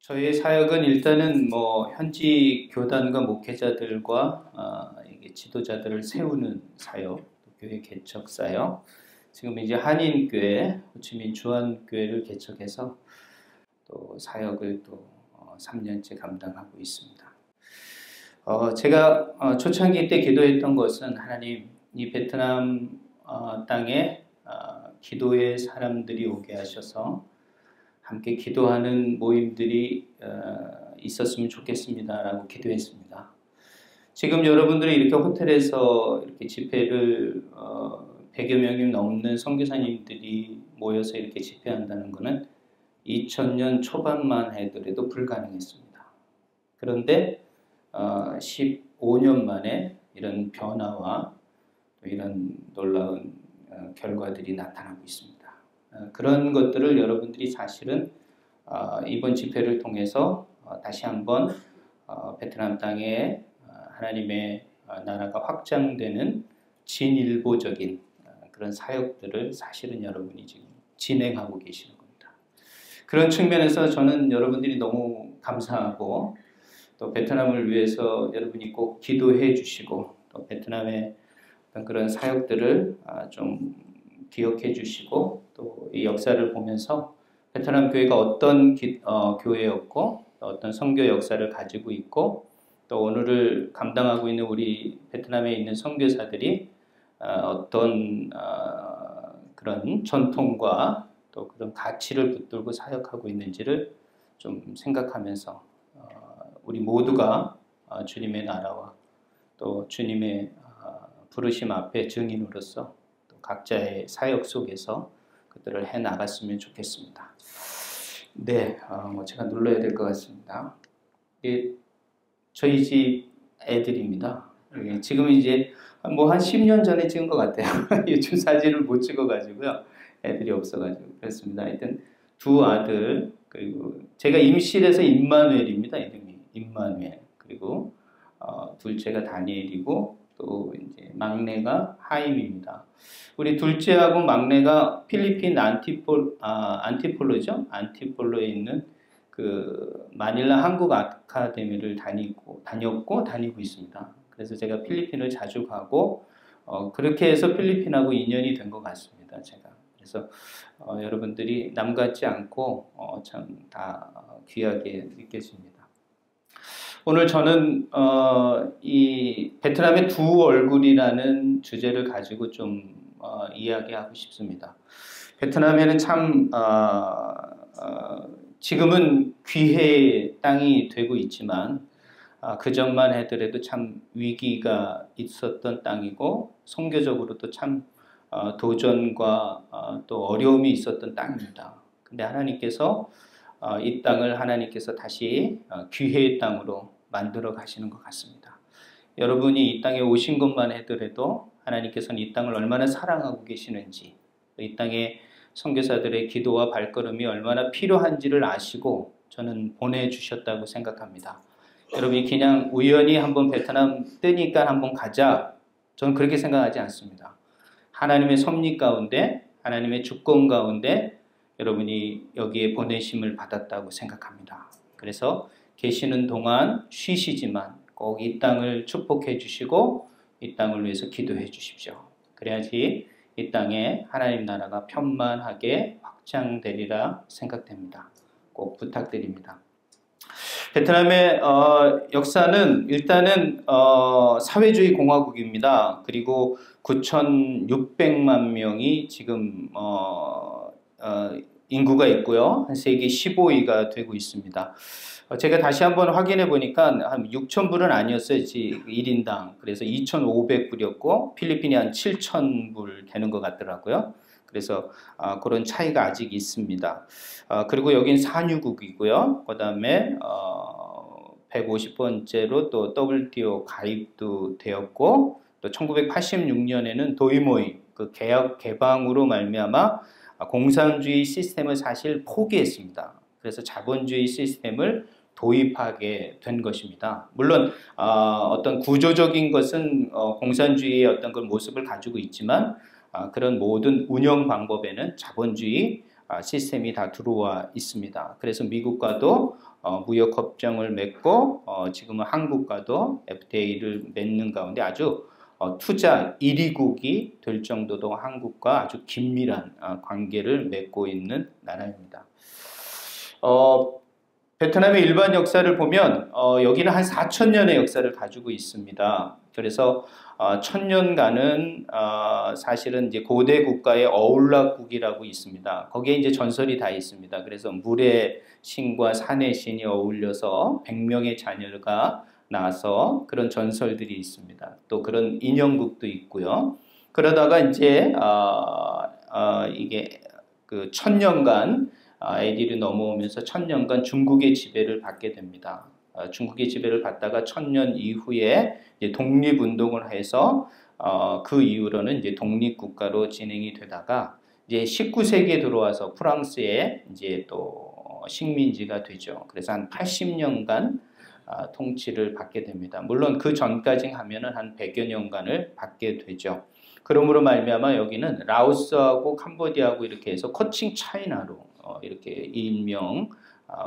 저희 사역은 일단은 현지 교단과 목회자들과 이게 지도자들을 세우는 사역, 교회 개척 사역. 지금 이제 한인교회, 호치민 주한교회를 개척해서 또 사역을 또 3년째 감당하고 있습니다. 제가 초창기 때 기도했던 것은 하나님, 이 베트남 땅에 기도의 사람들이 오게 하셔서 함께 기도하는 모임들이 있었으면 좋겠습니다 라고 기도했습니다. 지금 여러분들이 이렇게 호텔에서 이렇게 집회를 100여 명이 넘는 선교사님들이 모여서 이렇게 집회한다는 것은 2000년 초반만 해더라도 불가능했습니다. 그런데 15년 만에 이런 변화와 이런 놀라운 결과들이 나타나고 있습니다. 그런 것들을 여러분들이 사실은 이번 집회를 통해서 다시 한번 베트남 땅에 하나님의 나라가 확장되는 진일보적인 그런 사역들을 사실은 여러분이 지금 진행하고 계시는 겁니다. 그런 측면에서 저는 여러분들이 너무 감사하고 또 베트남을 위해서 여러분이 꼭 기도해 주시고 또 베트남의 어떤 그런 사역들을 좀 기억해 주시고 또 이 역사를 보면서 베트남 교회가 어떤 교회였고 어떤 선교 역사를 가지고 있고 또 오늘을 감당하고 있는 우리 베트남에 있는 선교사들이 어떤 그런 전통과 또 그런 가치를 붙들고 사역하고 있는지를 좀 생각하면서 우리 모두가 주님의 나라와 또 주님의 부르심 앞에 증인으로서 또 각자의 사역 속에서 그들을 해 나갔으면 좋겠습니다. 네, 제가 눌러야 될 것 같습니다. 저희 집 애들입니다. 지금 이제 한 10년 전에 찍은 것 같아요. 요즘 사진을 못 찍어가지고요. 애들이 없어가지고 그렇습니다. 하여튼 두 아들, 그리고 제가 임실에서 임마누엘입니다. 이름이 임마누엘. 그리고 둘째가 다니엘이고 또 이제 막내가 하임입니다. 우리 둘째하고 막내가 필리핀 안티폴로죠. 안티폴로에 있는 그 마닐라 한국 아카데미를 다니고 있습니다. 그래서 제가 필리핀을 자주 가고 그렇게 해서 필리핀하고 인연이 된 것 같습니다. 제가 그래서 여러분들이 남 같지 않고 참 다 귀하게 느껴집니다. 오늘 저는 이 베트남의 두 얼굴이라는 주제를 가지고 좀 이야기하고 싶습니다. 베트남에는 참 지금은 귀해의 땅이 되고 있지만 그 전만 해더라도 참 위기가 있었던 땅이고 선교적으로도 참 도전과 또 어려움이 있었던 땅입니다. 근데 하나님께서 이 땅을 하나님께서 다시 귀해의 땅으로 만들어 가시는 것 같습니다. 여러분이 이 땅에 오신 것만 해더라도 하나님께서는 이 땅을 얼마나 사랑하고 계시는지, 이 땅에 선교사들의 기도와 발걸음이 얼마나 필요한지를 아시고 저는 보내주셨다고 생각합니다. 여러분이 그냥 우연히 한번 베트남 뜨니까 한번 가자, 저는 그렇게 생각하지 않습니다. 하나님의 섭리 가운데, 하나님의 주권 가운데 여러분이 여기에 보내심을 받았다고 생각합니다. 그래서 계시는 동안 쉬시지만 꼭 이 땅을 축복해 주시고 이 땅을 위해서 기도해 주십시오. 그래야지 이 땅에 하나님 나라가 편만하게 확장되리라 생각됩니다. 꼭 부탁드립니다. 베트남의 역사는 일단은 사회주의 공화국입니다. 그리고 9,600만 명이 지금 인구가 있고요. 한 세계 15위가 되고 있습니다. 제가 다시 한번 확인해 보니까 한 6,000불은 아니었어요. 1인당. 그래서 2,500불이었고 필리핀이 한 7,000불 되는 것 같더라고요. 그래서 그런 차이가 아직 있습니다. 그리고 여긴 산유국이고요. 그 다음에 150번째로 또 WTO 가입도 되었고 또 1986년에는 도이모이 그 개혁 개방으로 말미암아 공산주의 시스템을 사실 포기했습니다. 그래서 자본주의 시스템을 도입하게 된 것입니다. 물론 어떤 구조적인 것은 공산주의의 어떤 그 모습을 가지고 있지만 그런 모든 운영 방법에는 자본주의 시스템이 다 들어와 있습니다. 그래서 미국과도 무역 협정을 맺고 지금은 한국과도 FTA를 맺는 가운데 아주 투자 1위국이 될 정도로 한국과 아주 긴밀한 관계를 맺고 있는 나라입니다. 베트남의 일반 역사를 보면 여기는 한 4,000년의 역사를 가지고 있습니다. 그래서 1,000년간은 사실은 이제 고대 국가의 어울락국이라고 있습니다. 거기에 이제 전설이 다 있습니다. 그래서 물의 신과 산의 신이 어울려서 100명의 자녀가 나서 그런 전설들이 있습니다. 또 그런 인형국도 있고요. 그러다가 이제 이게 그 1,000년간 AD를 넘어오면서 1,000년간 중국의 지배를 받게 됩니다. 중국의 지배를 받다가 1,000년 이후에 이제 독립운동을 해서 그 이후로는 이제 독립국가로 진행이 되다가 이제 19세기에 들어와서 프랑스의 이제 또 식민지가 되죠. 그래서 한 80년간 통치를 받게 됩니다. 물론 그 전까지 하면은 한 100여 년간을 받게 되죠. 그러므로 말미암아 여기는 라오스하고 캄보디아하고 이렇게 해서 코칭 차이나로 이렇게 일명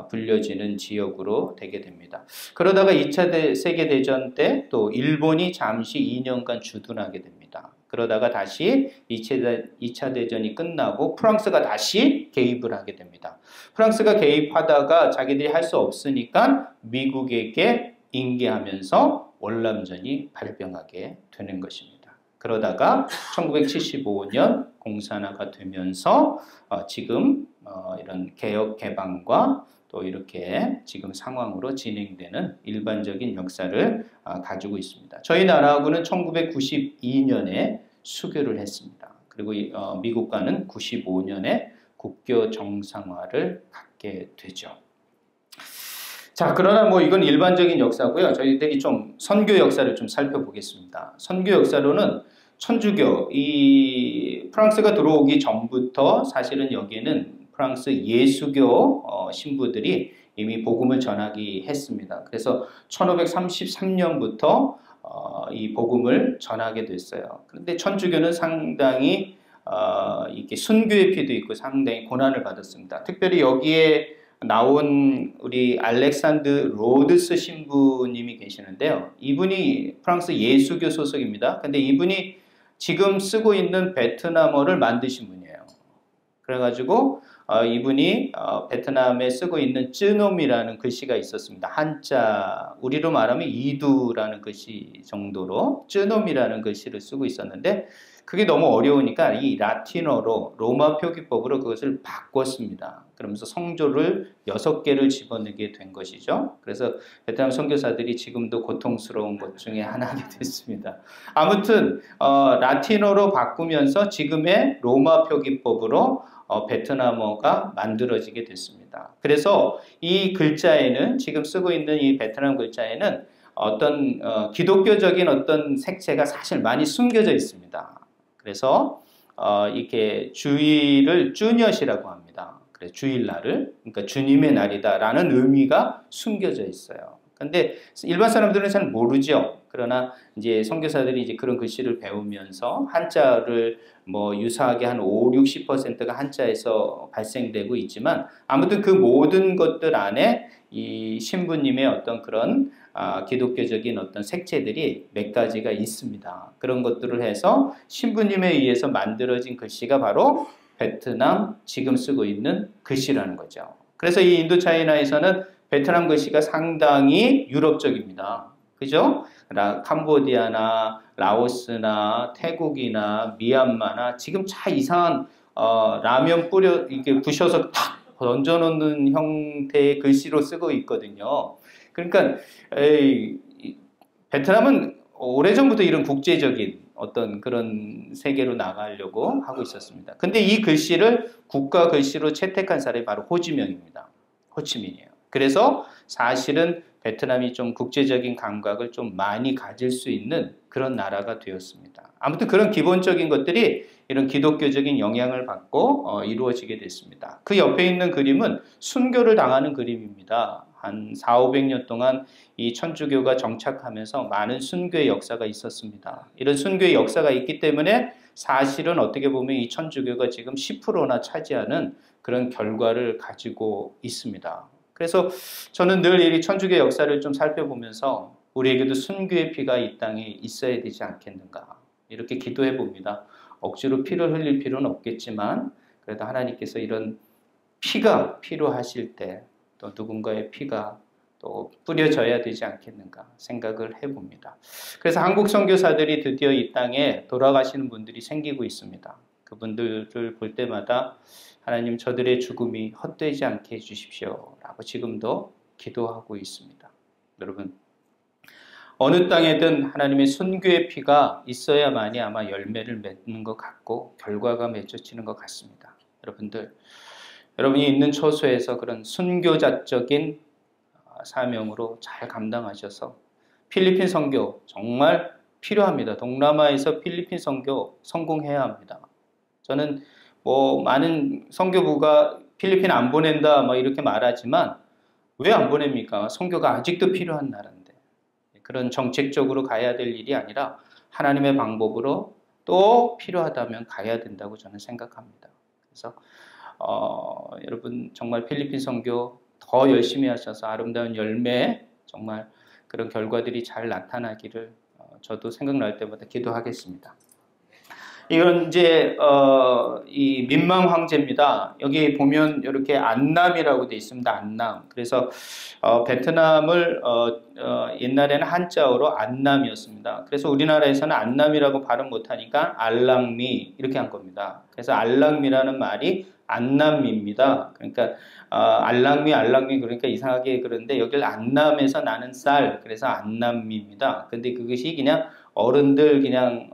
불려지는 지역으로 되게 됩니다. 그러다가 2차 세계대전 때 또 일본이 잠시 2년간 주둔하게 됩니다. 그러다가 다시 2차 대전이 끝나고 프랑스가 다시 개입을 하게 됩니다. 프랑스가 개입하다가 자기들이 할 수 없으니까 미국에게 인계하면서 월남전이 발병하게 되는 것입니다. 그러다가 1975년 공산화가 되면서 지금 이런 개혁 개방과 또 이렇게 지금 상황으로 진행되는 일반적인 역사를 가지고 있습니다. 저희 나라하고는 1992년에 수교를 했습니다. 그리고 미국과는 95년에 국교 정상화를 갖게 되죠. 자, 그러나 뭐 이건 일반적인 역사고요. 저희들이 좀 선교 역사를 좀 살펴보겠습니다. 선교 역사로는 천주교, 이 프랑스가 들어오기 전부터 사실은 여기에는 프랑스 예수교 신부들이 이미 복음을 전하기 했습니다. 그래서 1533년부터 이 복음을 전하게 됐어요. 그런데 천주교는 상당히 이렇게 순교의 피도 있고 상당히 고난을 받았습니다. 특별히 여기에 나온 우리 알렉산드 로드스 신부님이 계시는데요. 이분이 프랑스 예수교 소속입니다. 근데 이분이 지금 쓰고 있는 베트남어를 만드신 분이에요. 그래가지고 이분이 베트남에 쓰고 있는 쯔놈이라는 글씨가 있었습니다. 한자, 우리로 말하면 이두라는 글씨 정도로 쯔놈이라는 글씨를 쓰고 있었는데 그게 너무 어려우니까 이 라틴어로 로마 표기법으로 그것을 바꿨습니다. 그러면서 성조를 6개를 집어넣게 된 것이죠. 그래서 베트남 선교사들이 지금도 고통스러운 것 중에 하나가 됐습니다. 아무튼 라틴어로 바꾸면서 지금의 로마 표기법으로 베트남어가 만들어지게 됐습니다. 그래서 이 글자에는 지금 쓰고 있는 이 베트남 글자에는 어떤 기독교적인 어떤 색채가 사실 많이 숨겨져 있습니다. 그래서 이렇게 주일을 주녀시라고 합니다. 그래서 주일날을 그러니까 주님의 날이다라는 의미가 숨겨져 있어요. 근데 일반 사람들은 잘 모르죠. 그러나 이제 선교사들이 이제 그런 글씨를 배우면서 한자를 뭐 유사하게 한 5, 60%가 한자에서 발생되고 있지만 아무튼 그 모든 것들 안에 이 신부님의 어떤 그런 기독교적인 어떤 색채들이 몇 가지가 있습니다. 그런 것들을 해서 신부님에 의해서 만들어진 글씨가 바로 베트남 지금 쓰고 있는 글씨라는 거죠. 그래서 이 인도차이나에서는 베트남 글씨가 상당히 유럽적입니다. 그죠? 캄보디아나 라오스나 태국이나 미얀마나 지금 차 이상한 라면 뿌려 이렇게 부셔서 탁 던져놓는 형태의 글씨로 쓰고 있거든요. 그러니까 베트남은 오래전부터 이런 국제적인 어떤 그런 세계로 나가려고 하고 있었습니다. 근데 이 글씨를 국가 글씨로 채택한 사람이 바로 호지명입니다. 호치민이에요. 그래서 사실은 베트남이 좀 국제적인 감각을 좀 많이 가질 수 있는 그런 나라가 되었습니다. 아무튼 그런 기본적인 것들이 이런 기독교적인 영향을 받고 이루어지게 됐습니다. 그 옆에 있는 그림은 순교를 당하는 그림입니다. 한 400~500년 동안 이 천주교가 정착하면서 많은 순교의 역사가 있었습니다. 이런 순교의 역사가 있기 때문에 사실은 어떻게 보면 이 천주교가 지금 10%나 차지하는 그런 결과를 가지고 있습니다. 그래서 저는 늘 이 천주교 역사를 좀 살펴보면서 우리에게도 순교의 피가 이 땅에 있어야 되지 않겠는가 이렇게 기도해 봅니다. 억지로 피를 흘릴 필요는 없겠지만 그래도 하나님께서 이런 피가 필요하실 때 또 누군가의 피가 또 뿌려져야 되지 않겠는가 생각을 해봅니다. 그래서 한국 선교사들이 드디어 이 땅에 돌아가시는 분들이 생기고 있습니다. 그분들을 볼 때마다 하나님 저들의 죽음이 헛되지 않게 해주십시오 라고 지금도 기도하고 있습니다. 여러분 어느 땅에든 하나님의 순교의 피가 있어야만이 아마 열매를 맺는 것 같고 결과가 맺어지는 것 같습니다. 여러분이 있는 처소에서 그런 순교자적인 사명으로 잘 감당하셔서 필리핀 선교 정말 필요합니다. 동남아에서 필리핀 선교 성공해야 합니다. 저는 많은 선교부가 필리핀 안 보낸다 이렇게 말하지만 왜 안 보냅니까? 선교가 아직도 필요한 나라인데 그런 정책적으로 가야 될 일이 아니라 하나님의 방법으로 또 필요하다면 가야 된다고 저는 생각합니다. 그래서 여러분 정말 필리핀 선교 더 열심히 하셔서 아름다운 열매 정말 그런 결과들이 잘 나타나기를 저도 생각날 때마다 기도하겠습니다. 이건 이제 이 민망 황제입니다. 여기 보면 이렇게 안남이라고 되어 있습니다. 안남. 그래서 베트남을 옛날에는 한자어로 안남이었습니다. 그래서 우리나라에서는 안남이라고 발음 못하니까 알랑미 이렇게 한 겁니다. 그래서 알랑미라는 말이 안남미입니다. 그러니까 알랑미 그러니까 이상하게 그런데 여기를 안남에서 나는 쌀 그래서 안남미입니다. 근데 그것이 그냥 어른들 그냥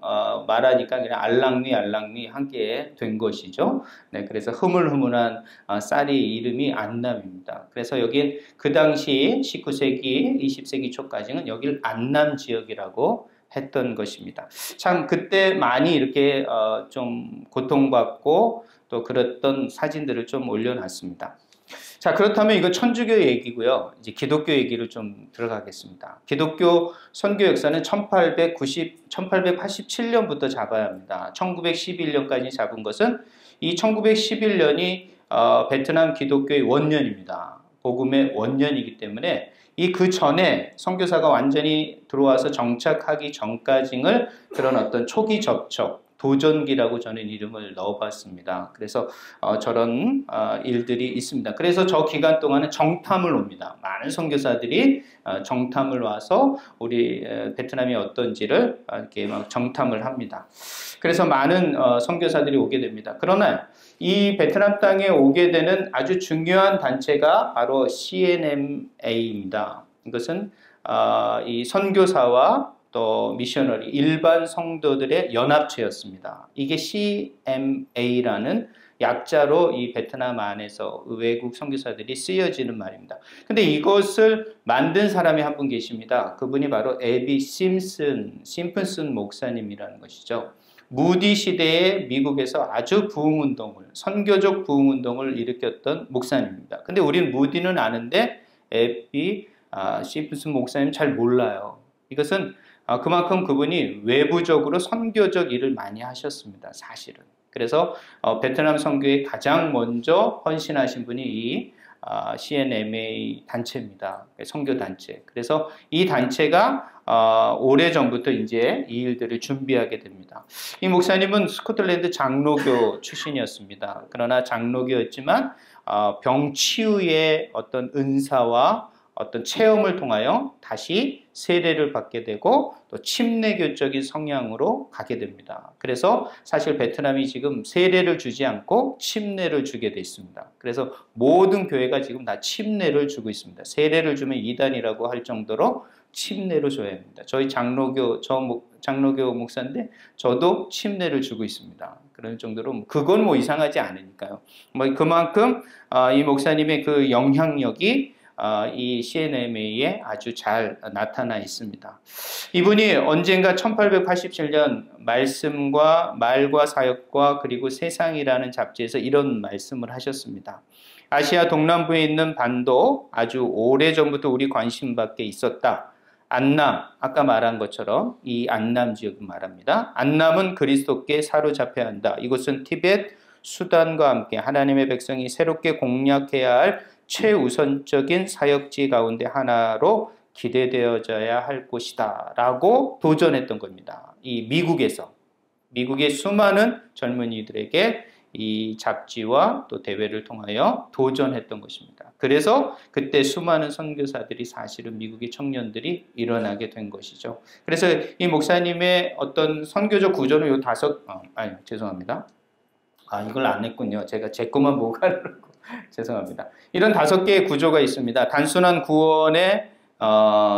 말하니까 그냥 알랑미 함께 된 것이죠. 네, 그래서 흐물흐물한 쌀이 이름이 안남입니다. 그래서 여긴 그 당시 19세기, 20세기 초까지는 여기를 안남 지역이라고 했던 것입니다. 참 그때 많이 이렇게 좀 고통받고 또 그랬던 사진들을 좀 올려놨습니다. 자, 그렇다면 이거 천주교 얘기고요. 이제 기독교 얘기를 좀 들어가겠습니다. 기독교 선교 역사는 1887년부터 잡아야 합니다. 1911년까지 잡은 것은 이 1911년이 베트남 기독교의 원년입니다. 복음의 원년이기 때문에 그 전에 선교사가 완전히 들어와서 정착하기 전까지는 그런 어떤 초기 접촉, 도전기라고 저는 이름을 넣어봤습니다. 그래서 저런 일들이 있습니다. 그래서 저 기간 동안은 정탐을 옵니다. 많은 선교사들이 정탐을 와서 우리 베트남이 어떤지를 이렇게 막 정탐을 합니다. 그래서 많은 선교사들이 오게 됩니다. 그러나 이 베트남 땅에 오게 되는 아주 중요한 단체가 바로 CNMA입니다. 이것은 이 선교사와 또 미셔너리, 일반 성도들의 연합체였습니다. 이게 CMA라는 약자로 이 베트남 안에서 외국 선교사들이 쓰여지는 말입니다. 근데 이것을 만든 사람이 한 분 계십니다. 그분이 바로 에비 심픈슨 목사님이라는 것이죠. 무디 시대에 미국에서 아주 부흥운동을, 선교적 부흥운동을 일으켰던 목사님입니다. 근데 우리는 무디는 아는데 에비 심픈슨 목사님 잘 몰라요. 이것은 그만큼 그분이 외부적으로 선교적 일을 많이 하셨습니다. 사실은. 그래서 베트남 선교에 가장 먼저 헌신하신 분이 이 CNMA 단체입니다. 선교 단체. 그래서 이 단체가 오래전부터 이제 이 일들을 준비하게 됩니다. 이 목사님은 스코틀랜드 장로교 출신이었습니다. 그러나 장로교였지만 병치유의 어떤 은사와 어떤 체험을 통하여 다시 세례를 받게 되고 또 침례교적인 성향으로 가게 됩니다. 그래서 사실 베트남이 지금 세례를 주지 않고 침례를 주게 돼 있습니다. 그래서 모든 교회가 지금 다 침례를 주고 있습니다. 세례를 주면 이단이라고 할 정도로 침례를 줘야 합니다. 저희 장로교 목사인데 저도 침례를 주고 있습니다. 그런 정도로 그건 이상하지 않으니까요. 그만큼 이 목사님의 그 영향력이 이 CNMA에 아주 잘 나타나 있습니다. 이분이 언젠가 1887년 말씀과 말과 사역과 그리고 세상이라는 잡지에서 이런 말씀을 하셨습니다. 아시아 동남부에 있는 반도 아주 오래전부터 우리 관심 밖에 있었다. 안남, 아까 말한 것처럼 이 안남 지역을 말합니다. 안남은 그리스도께 사로잡혀야 한다. 이곳은 티벳, 수단과 함께 하나님의 백성이 새롭게 공략해야 할 최우선적인 사역지 가운데 하나로 기대되어져야 할 곳이다 라고 도전했던 겁니다. 이 미국의 수많은 젊은이들에게 이 잡지와 또 대회를 통하여 도전했던 것입니다. 그래서 그때 수많은 선교사들이 사실은 미국의 청년들이 일어나게 된 것이죠. 그래서 이 목사님의 어떤 선교적 구조는 요 죄송합니다. 이걸 안 했군요. 제가 제 것만 보고 가려고. 죄송합니다. 이런 5개의 구조가 있습니다. 단순한 구원의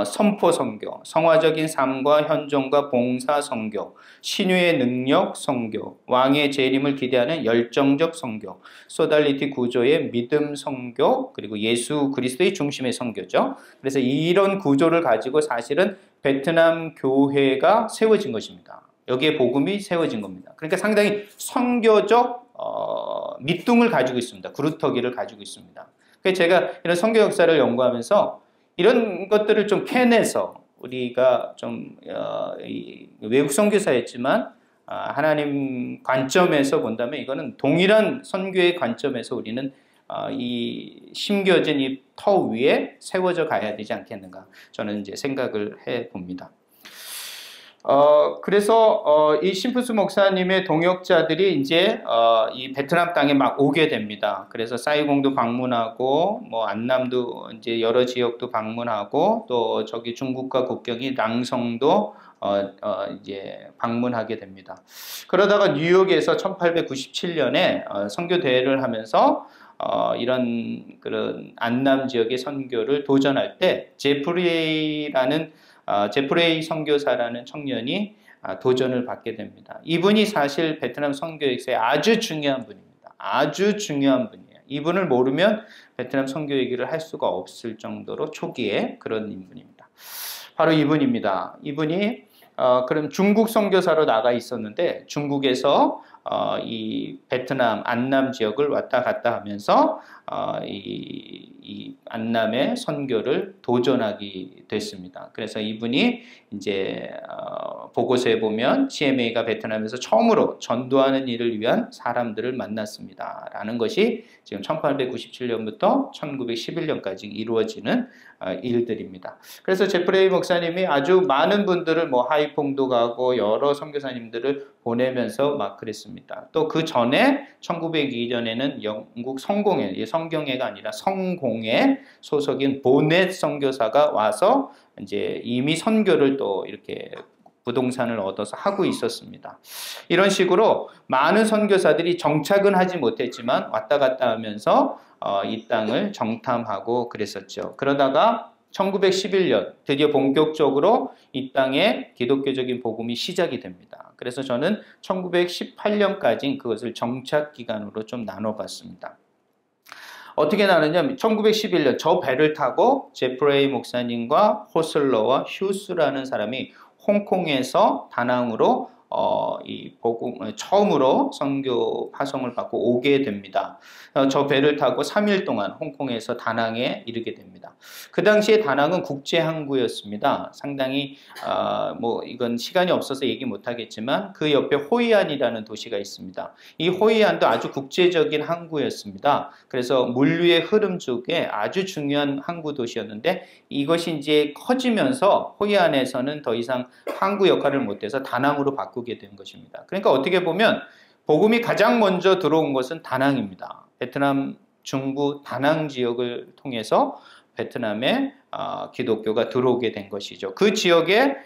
선포 선교, 성화적인 삶과 현존과 봉사 선교, 신유의 능력 선교, 왕의 재림을 기대하는 열정적 선교, 소달리티 구조의 믿음 선교, 그리고 예수 그리스도의 중심의 선교죠. 그래서 이런 구조를 가지고 사실은 베트남 교회가 세워진 것입니다. 여기에 복음이 세워진 겁니다. 그러니까 상당히 선교적 밑둥을 가지고 있습니다. 구루터기를 가지고 있습니다. 그래서 제가 이런 선교 역사를 연구하면서 이런 것들을 좀 캐내서 우리가 좀 외국 선교사였지만 하나님 관점에서 본다면 이거는 동일한 선교의 관점에서 우리는 이 심겨진 이 터 위에 세워져 가야 되지 않겠는가 저는 이제 생각을 해 봅니다. 그래서 이 심푸스 목사님의 동역자들이 이제 이 베트남 땅에 막 오게 됩니다. 그래서 사이공도 방문하고 뭐 안남도 이제 여러 지역도 방문하고 또 저기 중국과 국경이 랑성도 이제 방문하게 됩니다. 그러다가 뉴욕에서 1897년에 선교 대회를 하면서 이런 그런 안남 지역의 선교를 도전할 때 제프레이 선교사라는 청년이 도전을 받게 됩니다. 이분이 사실 베트남 선교 역사에 아주 중요한 분입니다. 아주 중요한 분이에요. 이분을 모르면 베트남 선교 얘기를 할 수가 없을 정도로 초기에 그런 인물입니다. 바로 이분입니다. 이분이 그럼 중국 선교사로 나가 있었는데 중국에서 이 베트남 안남 지역을 왔다 갔다 하면서 이 안남의 선교를 도전하게 됐습니다. 그래서 이분이 이제 보고서에 보면 CMA가 베트남에서 처음으로 전도하는 일을 위한 사람들을 만났습니다. 라는 것이 지금 1897년부터 1911년까지 이루어지는 일들입니다. 그래서 제프레이 목사님이 아주 많은 분들을 뭐 하이퐁도 가고 여러 선교사님들을 보내면서 막 그랬습니다. 또 그 전에 1902년에는 영국 성공회, 성경회가 아니라 성공회 소속인 보넷 선교사가 와서 이제 이미 선교를 또 이렇게 부동산을 얻어서 하고 있었습니다. 이런 식으로 많은 선교사들이 정착은 하지 못했지만 왔다 갔다 하면서 이 땅을 정탐하고 그랬었죠. 그러다가 1911년 드디어 본격적으로 이 땅에 기독교적인 복음이 시작이 됩니다. 그래서 저는 1918년까지 그것을 정착 기간으로 좀 나눠봤습니다. 어떻게 나누냐면 1911년 저 배를 타고 제프레이 목사님과 호슬러와 휴스라는 사람이 홍콩에서 다낭으로 이 복음 처음으로 선교 파송을 받고 오게 됩니다. 저 배를 타고 3일 동안 홍콩에서 다낭에 이르게 됩니다. 그 당시에 다낭은 국제 항구였습니다. 상당히 뭐 이건 시간이 없어서 얘기 못 하겠지만 그 옆에 호이안이라는 도시가 있습니다. 이 호이안도 아주 국제적인 항구였습니다. 그래서 물류의 흐름 쪽에 아주 중요한 항구 도시였는데 이것이 이제 커지면서 호이안에서는 더 이상 항구 역할을 못해서 다낭으로 바꾸게 된 것입니다. 그러니까 어떻게 보면 복음이 가장 먼저 들어온 것은 다낭입니다. 베트남 중부 다낭 지역을 통해서 베트남에 기독교가 들어오게 된 것이죠. 그 지역에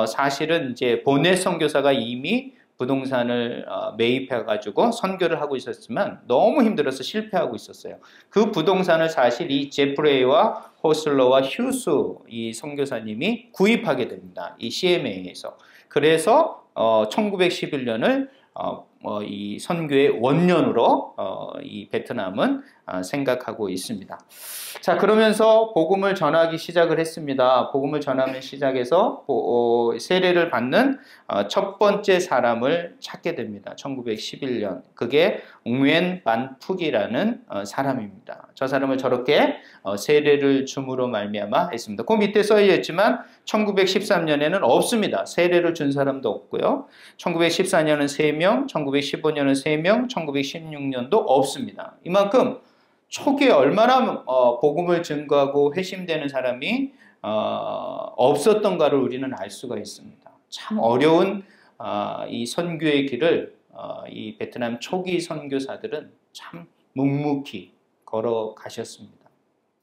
사실은 이제 보넷 선교사가 이미 부동산을 매입해가지고 선교를 하고 있었지만 너무 힘들어서 실패하고 있었어요. 그 부동산을 사실 이 제프레이와 호슬러와 휴스 이 선교사님이 구입하게 됩니다. 이 CMA에서. 그래서 1911년을 이 선교의 원년으로 이 베트남은 생각하고 있습니다. 자, 그러면서 복음을 전하기 시작을 했습니다. 복음을 전하면 시작해서 세례를 받는 첫 번째 사람을 찾게 됩니다. 1911년. 그게 웅웬 반푹이라는 사람입니다. 저 사람을 저렇게 세례를 줌으로 말미암아 했습니다. 그 밑에 써있지만 1913년에는 없습니다. 세례를 준 사람도 없고요. 1914년은 3명, 1915년은 3명, 1916년도 없습니다. 이만큼 초기에 얼마나 복음을 증거하고 회심되는 사람이 없었던가를 우리는 알 수가 있습니다. 참 어려운 이 선교의 길을 이 베트남 초기 선교사들은 참 묵묵히 걸어가셨습니다.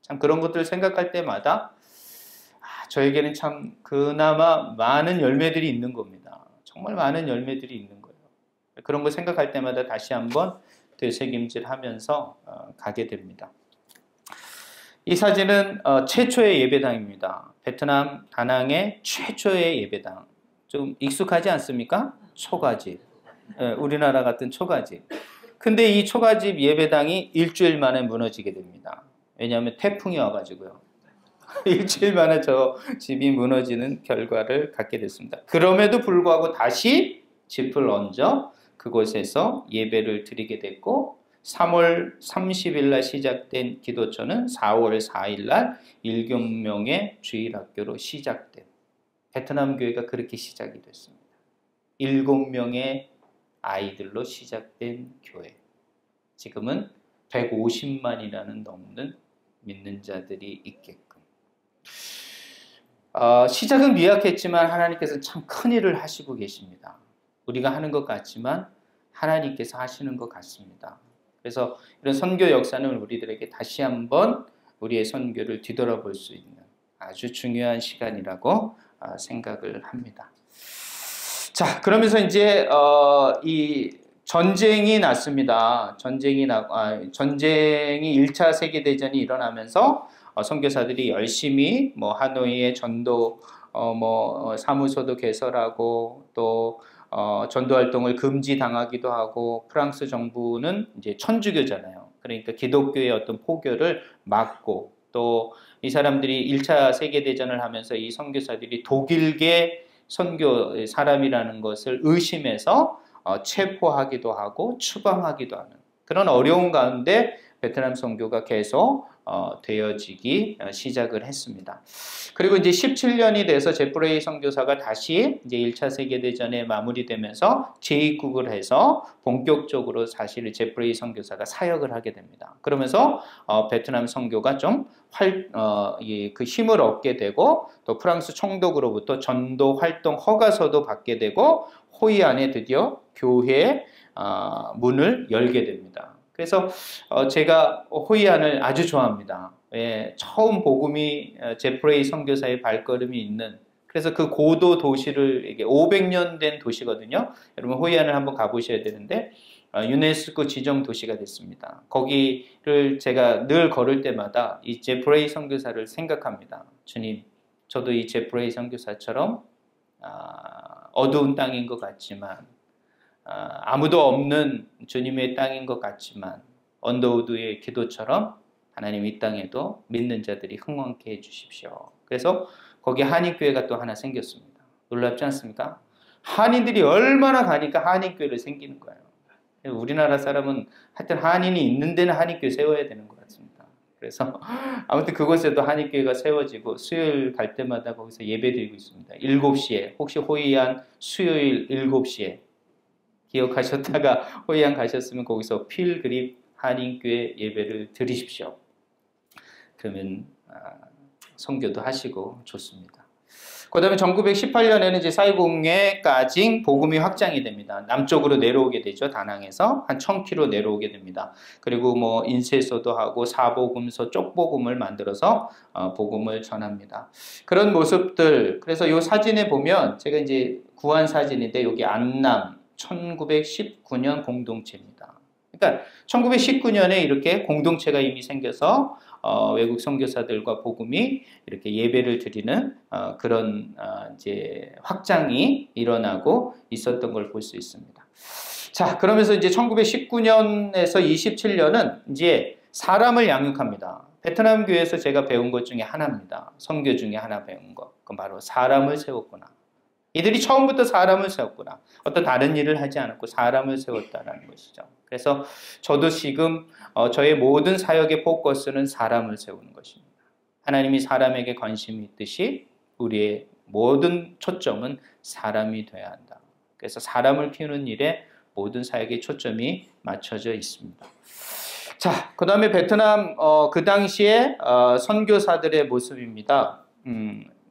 참 그런 것들을 생각할 때마다 저에게는 참 그나마 많은 열매들이 있는 겁니다. 정말 많은 열매들이 있는 거예요. 그런 거 생각할 때마다 다시 한번 되새김질하면서 가게 됩니다. 이 사진은 최초의 예배당입니다. 베트남 다낭의 최초의 예배당. 좀 익숙하지 않습니까? 초가집. 우리나라 같은 초가집. 근데 이 초가집 예배당이 일주일 만에 무너지게 됩니다. 왜냐하면 태풍이 와가지고요. 일주일 만에 저 집이 무너지는 결과를 갖게 됐습니다. 그럼에도 불구하고 다시 집을 얹어 그곳에서 예배를 드리게 됐고 3월 30일 날 시작된 기도처는 4월 4일 날 7명의 주일학교로 시작된 베트남 교회가 그렇게 시작이 됐습니다. 7명의 아이들로 시작된 교회. 지금은 150만이라는 넘는 믿는 자들이 있게끔. 시작은 미약했지만 하나님께서 참 큰 일을 하시고 계십니다. 우리가 하는 것 같지만 하나님께서 하시는 것 같습니다. 그래서 이런 선교 역사는 우리들에게 다시 한번 우리의 선교를 뒤돌아볼 수 있는 아주 중요한 시간이라고 생각을 합니다. 자, 그러면서 이제 이 전쟁이 났습니다. 전쟁이 1차 세계대전이 일어나면서 선교사들이 열심히 뭐 하노이의 전도 사무소도 개설하고 또 전도 활동을 금지당하기도 하고 프랑스 정부는 이제 천주교잖아요. 그러니까 기독교의 어떤 포교를 막고 또 이 사람들이 1차 세계대전을 하면서 이 선교사들이 독일계 선교 사람이라는 것을 의심해서 체포하기도 하고 추방하기도 하는 그런 어려운 가운데 베트남 선교가 계속 되어지기 시작을 했습니다. 그리고 이제 17년이 돼서 제프레이 선교사가 다시 이제 1차 세계대전에 마무리되면서 재입국을 해서 본격적으로 사실 제프레이 선교사가 사역을 하게 됩니다. 그러면서 베트남 선교가 좀 그 힘을 얻게 되고 또 프랑스 총독으로부터 전도 활동 허가서도 받게 되고 호이안에 드디어 교회 문을 열게 됩니다. 그래서 제가 호이안을 아주 좋아합니다. 처음 복음이 제프레이 선교사의 발걸음이 있는 그래서 그 고도 도시를 이게 500년 된 도시거든요. 여러분 호이안을 한번 가보셔야 되는데 유네스코 지정 도시가 됐습니다. 거기를 제가 늘 걸을 때마다 이 제프레이 선교사를 생각합니다. 주님, 저도 이 제프레이 선교사처럼 어두운 땅인 것 같지만 아무도 없는 주님의 땅인 것 같지만 언더우드의 기도처럼 하나님 이 땅에도 믿는 자들이 흥왕케 해주십시오. 그래서 거기 한인교회가 또 하나 생겼습니다. 놀랍지 않습니까? 한인들이 얼마나 가니까 한인교회를 생기는 거예요. 우리나라 사람은 하여튼 한인이 있는 데는 한인교회 세워야 되는 것 같습니다. 그래서 아무튼 그곳에도 한인교회가 세워지고 수요일 갈 때마다 거기서 예배드리고 있습니다. 7시에 혹시 호이안 수요일 7시에 기억하셨다가 호이안 가셨으면 거기서 필그립 한인교회 예배를 드리십시오. 그러면 선교도 하시고 좋습니다. 그 다음에 1918년에는 이제 사이공에까지 복음이 확장이 됩니다. 남쪽으로 내려오게 되죠. 다낭에서 한 1000km 내려오게 됩니다. 그리고 뭐 인쇄소도 하고 사복음서, 쪽복음을 만들어서 복음을 전합니다. 그런 모습들. 그래서 이 사진에 보면 제가 이제 구한 사진인데 여기 안남 1919년 공동체입니다. 그러니까 1919년에 이렇게 공동체가 이미 생겨서 외국 선교사들과 복음이 이렇게 예배를 드리는 그런 이제 확장이 일어나고 있었던 걸 볼 수 있습니다. 자, 그러면서 이제 1919년에서 27년은 이제 사람을 양육합니다. 베트남 교회에서 제가 배운 것 중에 하나입니다. 선교 중에 하나 배운 것. 그건 바로 사람을 세웠구나. 이들이 처음부터 사람을 세웠구나. 어떤 다른 일을 하지 않았고 사람을 세웠다는 것이죠. 그래서 저도 지금 저의 모든 사역의 포커스는 사람을 세우는 것입니다. 하나님이 사람에게 관심이 있듯이 우리의 모든 초점은 사람이 되어야 한다. 그래서 사람을 키우는 일에 모든 사역의 초점이 맞춰져 있습니다. 자, 그 다음에 베트남 그 당시에 선교사들의 모습입니다.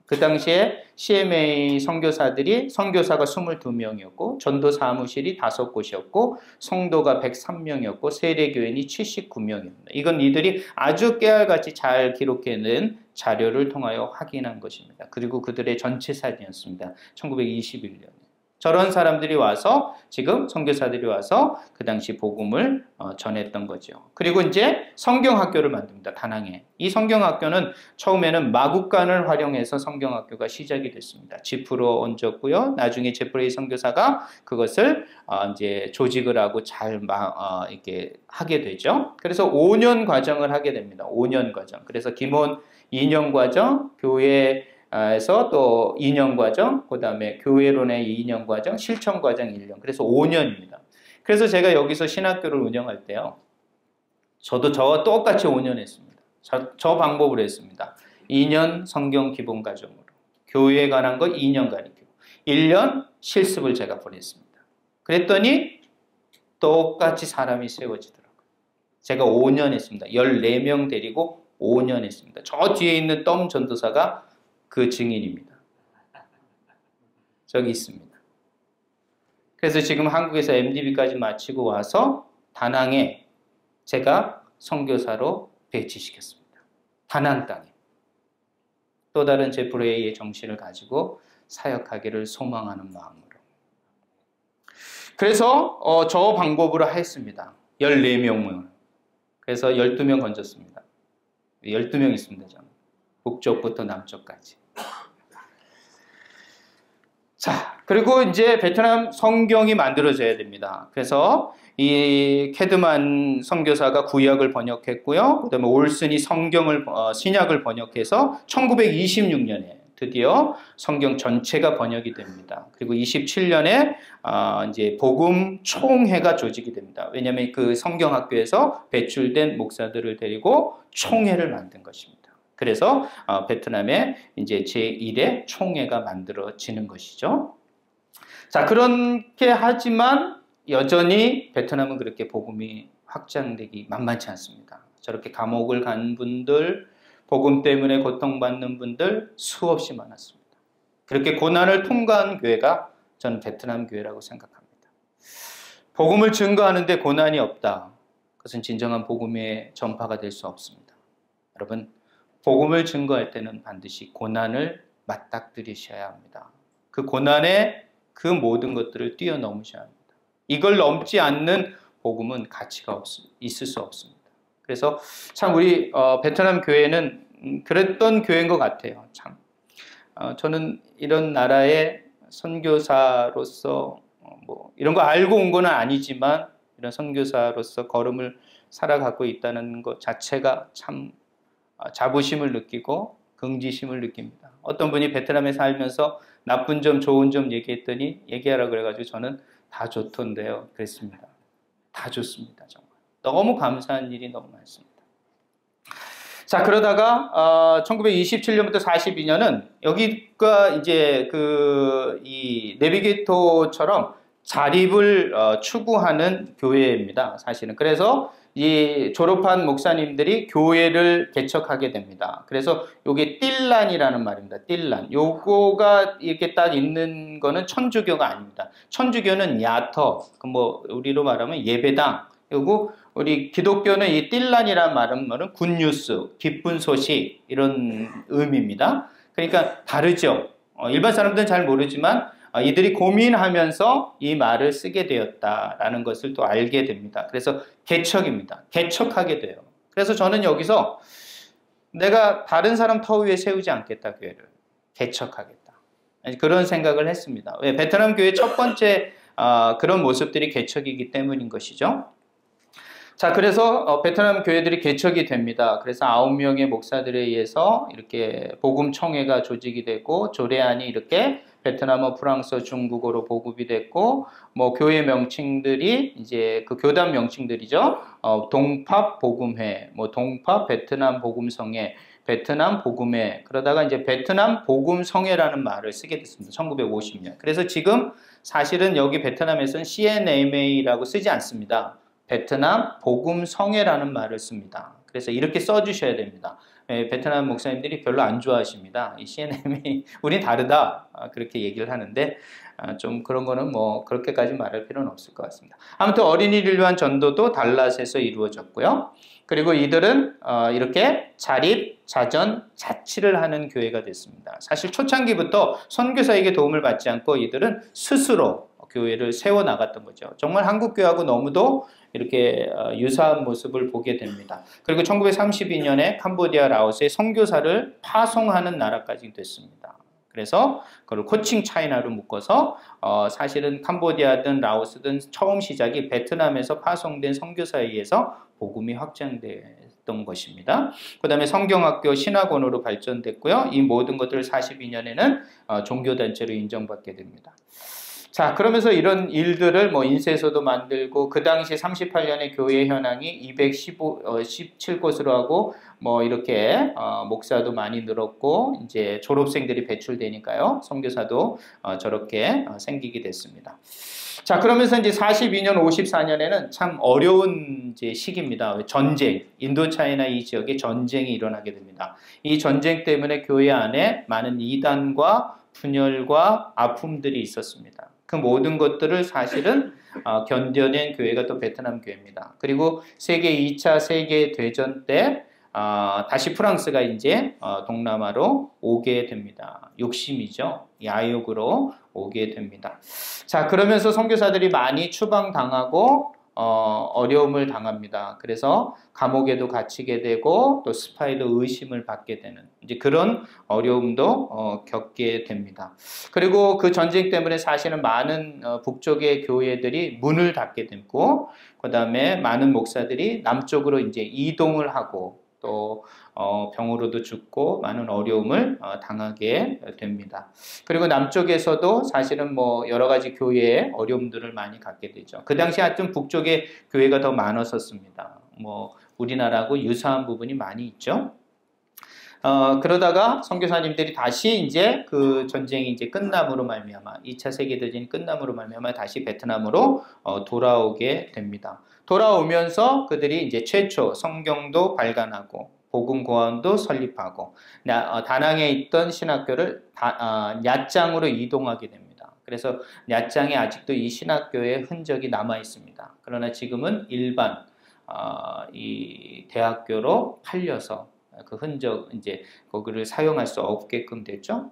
그 당시에 CMA 선교사가 22명이었고 전도 사무실이 5곳이었고 성도가 103명이었고 세례교인이 79명이었습니다. 이건 이들이 아주 깨알같이 잘 기록해낸 자료를 통하여 확인한 것입니다. 그리고 그들의 전체 사진이었습니다. 1921년에. 저런 사람들이 와서 지금 선교사들이 와서 그 당시 복음을 전했던 거죠. 그리고 이제 성경학교를 만듭니다. 다낭에. 이 성경학교는 처음에는 마국간을 활용해서 성경학교가 시작이 됐습니다. 지프로 얹었고요. 나중에 제프레이 선교사가 그것을 이제 조직을 하고 잘 이렇게 하게 되죠. 그래서 5년 과정을 하게 됩니다. 5년 과정. 그래서 기본 2년 과정, 교회에서 또 2년 과정, 그 다음에 교회론의 2년 과정, 실천 과정 1년. 그래서 5년입니다. 그래서 제가 여기서 신학교를 운영할 때요. 저도 저와 똑같이 5년 했습니다. 저 방법으로 했습니다. 2년 성경 기본 과정으로. 교회에 관한 거 2년 가르치고 1년 실습을 제가 보냈습니다. 그랬더니 똑같이 사람이 세워지더라고요. 제가 5년 했습니다. 14명 데리고 5년 했습니다. 저 뒤에 있는 덤 전도사가 그 증인입니다. 저기 있습니다. 그래서 지금 한국에서 MDB까지 마치고 와서 다낭에 제가 선교사로 배치시켰습니다. 다낭 땅에. 또 다른 제프레이의 정신을 가지고 사역하기를 소망하는 마음으로. 그래서 저 방법으로 했습니다. 14명을. 그래서 12명 건졌습니다. 12명 있습니다. 저는. 북쪽부터 남쪽까지. 자, 그리고 이제 베트남 성경이 만들어져야 됩니다. 그래서 이 캐드만 선교사가 구약을 번역했고요. 그다음에 올슨이 신약을 번역해서 1926년에 드디어 성경 전체가 번역이 됩니다. 그리고 27년에 이제 복음 총회가 조직이 됩니다. 왜냐하면 그 성경학교에서 배출된 목사들을 데리고 총회를 만든 것입니다. 그래서 베트남에 이제 제1의 총회가 만들어지는 것이죠. 자, 그렇게 하지만 여전히 베트남은 그렇게 복음이 확장되기 만만치 않습니다. 저렇게 감옥을 간 분들, 복음 때문에 고통받는 분들 수없이 많았습니다. 그렇게 고난을 통과한 교회가 저는 베트남 교회라고 생각합니다. 복음을 증거하는데 고난이 없다. 그것은 진정한 복음의 전파가 될 수 없습니다. 여러분, 복음을 증거할 때는 반드시 고난을 맞닥뜨리셔야 합니다. 그 고난에 그 모든 것들을 뛰어넘으셔야 합니다. 이걸 넘지 않는 복음은 가치가 있을 수 없습니다. 그래서 참 우리 베트남 교회는 그랬던 교회인 것 같아요. 참 저는 이런 나라의 선교사로서 뭐 이런 거 알고 온 건 아니지만 이런 선교사로서 걸음을 살아가고 있다는 것 자체가 참 자부심을 느끼고 긍지심을 느낍니다. 어떤 분이 베트남에 살면서 나쁜 점, 좋은 점 얘기하라 그래가지고 저는 다 좋던데요. 그랬습니다. 다 좋습니다. 정말. 너무 감사한 일이 너무 많습니다. 자, 그러다가 1927년부터 42년은 여기가 이제 이 내비게이터처럼 자립을 추구하는 교회입니다. 사실은. 그래서 이 졸업한 목사님들이 교회를 개척하게 됩니다. 그래서 요게 띨란이라는 말입니다. 띨란. 요거가 이렇게 딱 있는 거는 천주교가 아닙니다. 천주교는 야터, 뭐 우리로 말하면 예배당. 그리고 우리 기독교는 이 띨란이라는 말은 굿뉴스, 기쁜 소식 이런 의미입니다. 그러니까 다르죠. 일반 사람들은 잘 모르지만 이들이 고민하면서 이 말을 쓰게 되었다라는 것을 또 알게 됩니다. 그래서 개척입니다. 개척하게 돼요. 그래서 저는 여기서 내가 다른 사람 터 위에 세우지 않겠다, 교회를. 개척하겠다. 그런 생각을 했습니다. 왜? 베트남 교회 첫 번째 그런 모습들이 개척이기 때문인 것이죠. 자, 그래서 베트남 교회들이 개척이 됩니다. 그래서 9명의 목사들에 의해서 이렇게 복음 총회가 조직이 되고 조례안이 이렇게 베트남어, 프랑스어, 중국어로 보급이 됐고 뭐 교회 명칭들이 이제 그 교단 명칭들이죠. 동팝 복음회, 뭐 동팝 베트남 복음성회, 베트남 복음회. 그러다가 이제 베트남 복음성회라는 말을 쓰게 됐습니다. 1950년. 그래서 지금 사실은 여기 베트남에서는 CNMA라고 쓰지 않습니다. 베트남 복음성회라는 말을 씁니다. 그래서 이렇게 써주셔야 됩니다. 베트남 목사님들이 별로 안 좋아하십니다. 이 CNM이 우린 다르다 그렇게 얘기를 하는데 좀 그런 거는 뭐 그렇게까지 말할 필요는 없을 것 같습니다. 아무튼 어린이를 위한 전도도 달랏에서 이루어졌고요. 그리고 이들은 이렇게 자립, 자전, 자치를 하는 교회가 됐습니다. 사실 초창기부터 선교사에게 도움을 받지 않고 이들은 스스로 교회를 세워나갔던 거죠. 정말 한국 교회하고 너무도 이렇게 유사한 모습을 보게 됩니다. 그리고 1932년에 캄보디아, 라오스에 선교사를 파송하는 나라까지 됐습니다. 그래서 그걸 코칭 차이나로 묶어서 사실은 캄보디아든 라오스든 처음 시작이 베트남에서 파송된 선교사에 의해서 복음이 확장됐던 것입니다. 그 다음에 성경학교 신학원으로 발전됐고요. 이 모든 것들을 42년에는 종교단체로 인정받게 됩니다. 자, 그러면서 이런 일들을 뭐 인쇄소도 만들고 그 당시 38년에 교회 현황이 217곳으로 하고 뭐 이렇게 목사도 많이 늘었고 이제 졸업생들이 배출되니까요. 선교사도 저렇게 생기게 됐습니다. 자, 그러면서 이제 42년, 54년에는 참 어려운 이제 시기입니다. 전쟁, 인도차이나 이 지역에 전쟁이 일어나게 됩니다. 이 전쟁 때문에 교회 안에 많은 이단과 분열과 아픔들이 있었습니다. 그 모든 것들을 사실은 견뎌낸 교회가 또 베트남 교회입니다. 그리고 세계 2차 세계대전 때 다시 프랑스가 이제 동남아로 오게 됩니다. 욕심이죠. 야욕으로 오게 됩니다. 자, 그러면서 선교사들이 많이 추방당하고 어려움을 당합니다. 그래서 감옥에도 갇히게 되고 또 스파이도 의심을 받게 되는 이제 그런 어려움도 겪게 됩니다. 그리고 그 전쟁 때문에 사실은 많은 북쪽의 교회들이 문을 닫게 됐고 그 다음에 많은 목사들이 남쪽으로 이제 이동을 하고 또 병으로도 죽고 많은 어려움을 당하게 됩니다. 그리고 남쪽에서도 사실은 뭐 여러 가지 교회의 어려움들을 많이 갖게 되죠. 그 당시 하여튼 북쪽에 교회가 더 많았었습니다. 뭐 우리나라하고 유사한 부분이 많이 있죠. 그러다가 선교사님들이 다시 이제 그 전쟁이 이제 끝남으로 말미암아 2차 세계대전이 끝남으로 말미암아 다시 베트남으로 돌아오게 됩니다. 돌아오면서 그들이 이제 최초 성경도 발간하고 복음 고아원도 설립하고 다낭에 있던 신학교를 얏장으로 이동하게 됩니다. 그래서 얏장에 아직도 이 신학교의 흔적이 남아 있습니다. 그러나 지금은 일반 이 대학교로 팔려서 그 흔적 이제 거기를 사용할 수 없게끔 됐죠.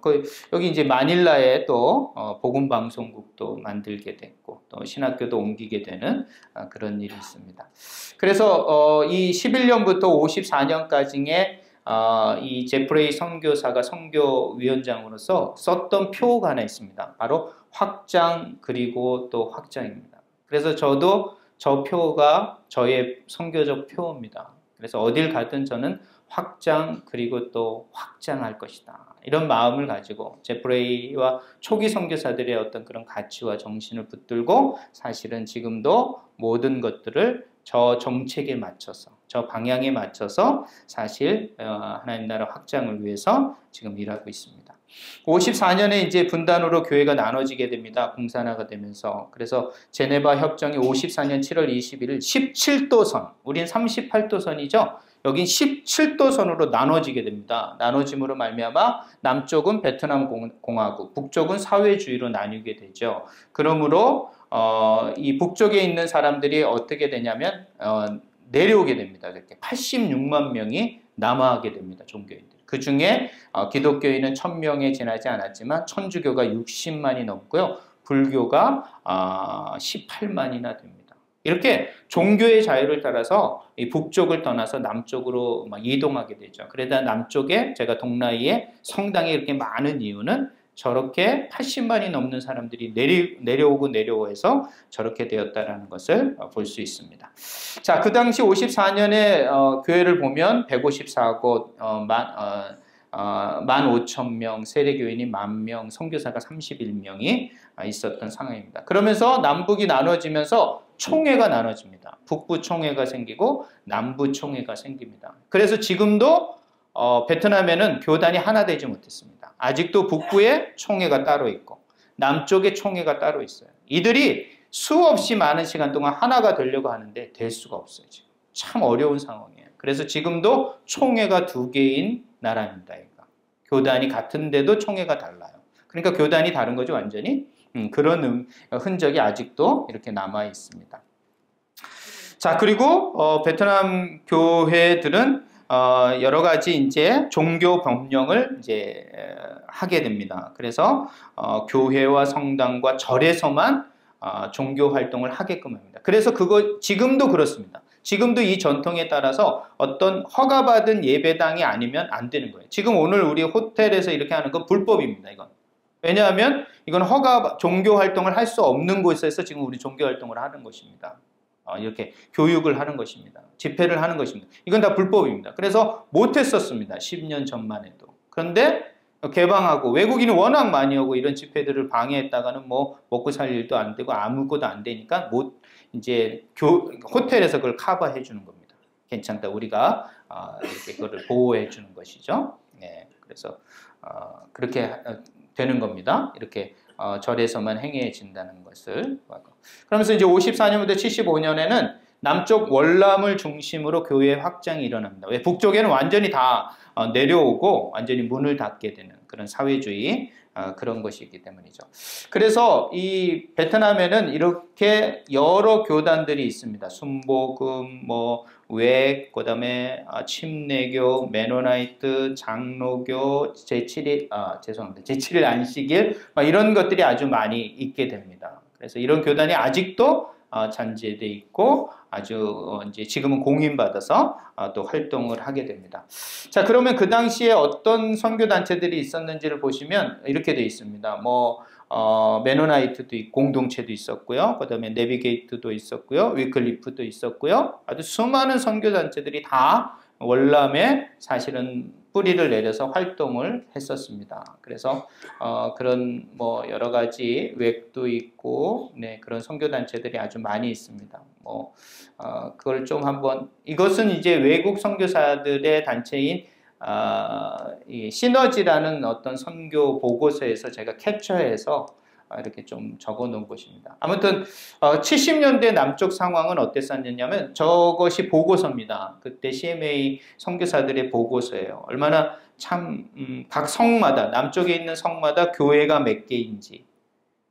여기 이제 마닐라에 또 복음 방송국도 만들게 됐고 또 신학교도 옮기게 되는 그런 일이 있습니다. 그래서 이 11년부터 54년까지의 이 제프레이 선교사가 선교위원장으로서 썼던 표가 하나 있습니다. 바로 확장 그리고 또 확장입니다. 그래서 저도 저 표가 저의 선교적 표입니다. 그래서 어딜 가든 저는 확장 그리고 또 확장할 것이다. 이런 마음을 가지고 제프레이와 초기 선교사들의 어떤 그런 가치와 정신을 붙들고 사실은 지금도 모든 것들을 저 정책에 맞춰서 저 방향에 맞춰서 사실 하나님 나라 확장을 위해서 지금 일하고 있습니다. 54년에 이제 분단으로 교회가 나눠지게 됩니다. 공산화가 되면서. 그래서 제네바 협정이 54년 7월 21일 17도선, 우린 38도선이죠. 여긴 17도선으로 나눠지게 됩니다. 나눠짐으로 말미암아 남쪽은 베트남 공화국, 북쪽은 사회주의로 나뉘게 되죠. 그러므로 이 북쪽에 있는 사람들이 어떻게 되냐면 내려오게 됩니다. 이렇게 86만 명이 남하하게 됩니다. 종교인들. 그 중에 기독교인은 1000명에 지나지 않았지만 천주교가 60만이 넘고요. 불교가 18만이나 됩니다. 이렇게 종교의 자유를 따라서 이 북쪽을 떠나서 남쪽으로 이동하게 되죠. 그러다 남쪽에 제가 동라이에 성당이 이렇게 많은 이유는 저렇게 80만이 넘는 사람들이 내려오고 내려오해서 저렇게 되었다라는 것을 볼 수 있습니다. 자, 그 당시 54년에 교회를 보면 154곳, 15,000명, 세례교인이 10,000명, 선교사가 31명이 있었던 상황입니다. 그러면서 남북이 나눠지면서 총회가 나눠집니다. 북부 총회가 생기고 남부 총회가 생깁니다. 그래서 지금도 베트남에는 교단이 하나 되지 못했습니다. 아직도 북부에 총회가 따로 있고 남쪽에 총회가 따로 있어요. 이들이 수없이 많은 시간 동안 하나가 되려고 하는데 될 수가 없어요. 지금. 참 어려운 상황이에요. 그래서 지금도 총회가 2개인 나라입니다. 얘가. 교단이 같은데도 총회가 달라요. 그러니까 교단이 다른 거죠, 완전히. 그런 흔적이 아직도 이렇게 남아 있습니다. 자, 그리고 베트남 교회들은 여러 가지 이제 종교 변경을 이제 하게 됩니다. 그래서 교회와 성당과 절에서만 종교 활동을 하게끔 합니다. 그래서 그거 지금도 그렇습니다. 지금도 이 전통에 따라서 어떤 허가받은 예배당이 아니면 안 되는 거예요. 지금 오늘 우리 호텔에서 이렇게 하는 건 불법입니다. 이건. 왜냐하면 이건 종교 활동을 할 수 없는 곳에서 지금 우리 종교 활동을 하는 것입니다. 이렇게 교육을 하는 것입니다. 집회를 하는 것입니다. 이건 다 불법입니다. 그래서 못했었습니다. 10년 전만 해도. 그런데 개방하고 외국인이 워낙 많이 오고 이런 집회들을 방해했다가는 뭐 먹고 살 일도 안 되고 아무것도 안 되니까 이제 호텔에서 그걸 커버해 주는 겁니다. 괜찮다. 우리가 이렇게 그거를 보호해 주는 것이죠. 네, 그래서 그렇게 되는 겁니다. 이렇게 절에서만 행해진다는 것을. 그러면서 이제 54년부터 75년에는 남쪽 월남을 중심으로 교회 확장이 일어납니다. 왜? 북쪽에는 완전히 다 내려오고 완전히 문을 닫게 되는 그런 사회주의 그런 것이기 때문이죠. 그래서 이 베트남에는 이렇게 여러 교단들이 있습니다. 순복음, 그다음에 침례교, 메노나이트, 장로교, 제7일 안식일 이런 것들이 아주 많이 있게 됩니다. 그래서 이런 교단이 아직도 잔재돼 있고 아주 이제 지금은 공인받아서 또 활동을 하게 됩니다. 자, 그러면 그 당시에 어떤 선교 단체들이 있었는지를 보시면 이렇게 되어 있습니다. 메노나이트도 있고 공동체도 있었고요. 그다음에 내비게이트도 있었고요. 위클리프도 있었고요. 아주 수많은 선교 단체들이 다 월남에 사실은 뿌리를 내려서 활동을 했었습니다. 그래서 그런 여러 가지 웹도 있고 그런 선교 단체들이 아주 많이 있습니다. 그걸 좀 한번 이것은 이제 외국 선교사들의 단체인 이 시너지라는 어떤 선교 보고서에서 제가 캡처해서 이렇게 좀 적어 놓은 것입니다. 아무튼 70년대 남쪽 상황은 어땠었냐면 저것이 보고서입니다. 그때 CMA 선교사들의 보고서예요. 얼마나 참 각 성마다 남쪽에 있는 성마다 교회가 몇 개인지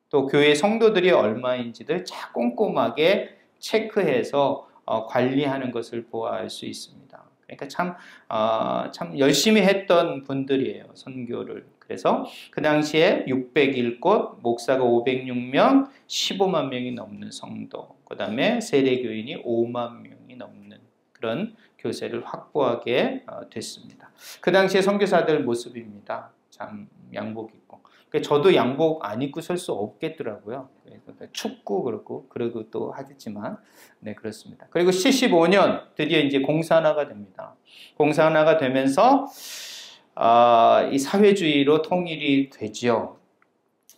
또 교회 성도들이 얼마인지를 꼼꼼하게 체크해서 관리하는 것을 보아할 수 있습니다. 그러니까 참 열심히 했던 분들이에요. 선교를. 그래서 그 당시에 601곳, 목사가 506명, 15만 명이 넘는 성도, 그 다음에 세례교인이 5만 명이 넘는 그런 교세를 확보하게 됐습니다. 그 당시에 선교사들 모습입니다. 참 양복 입고. 저도 양복 안 입고 설 수 없겠더라고요. 춥고 그러고 또 하겠지만, 네, 그렇습니다. 그리고 75년 드디어 이제 공산화가 됩니다. 공산화가 되면서 이 사회주의로 통일이 되지요.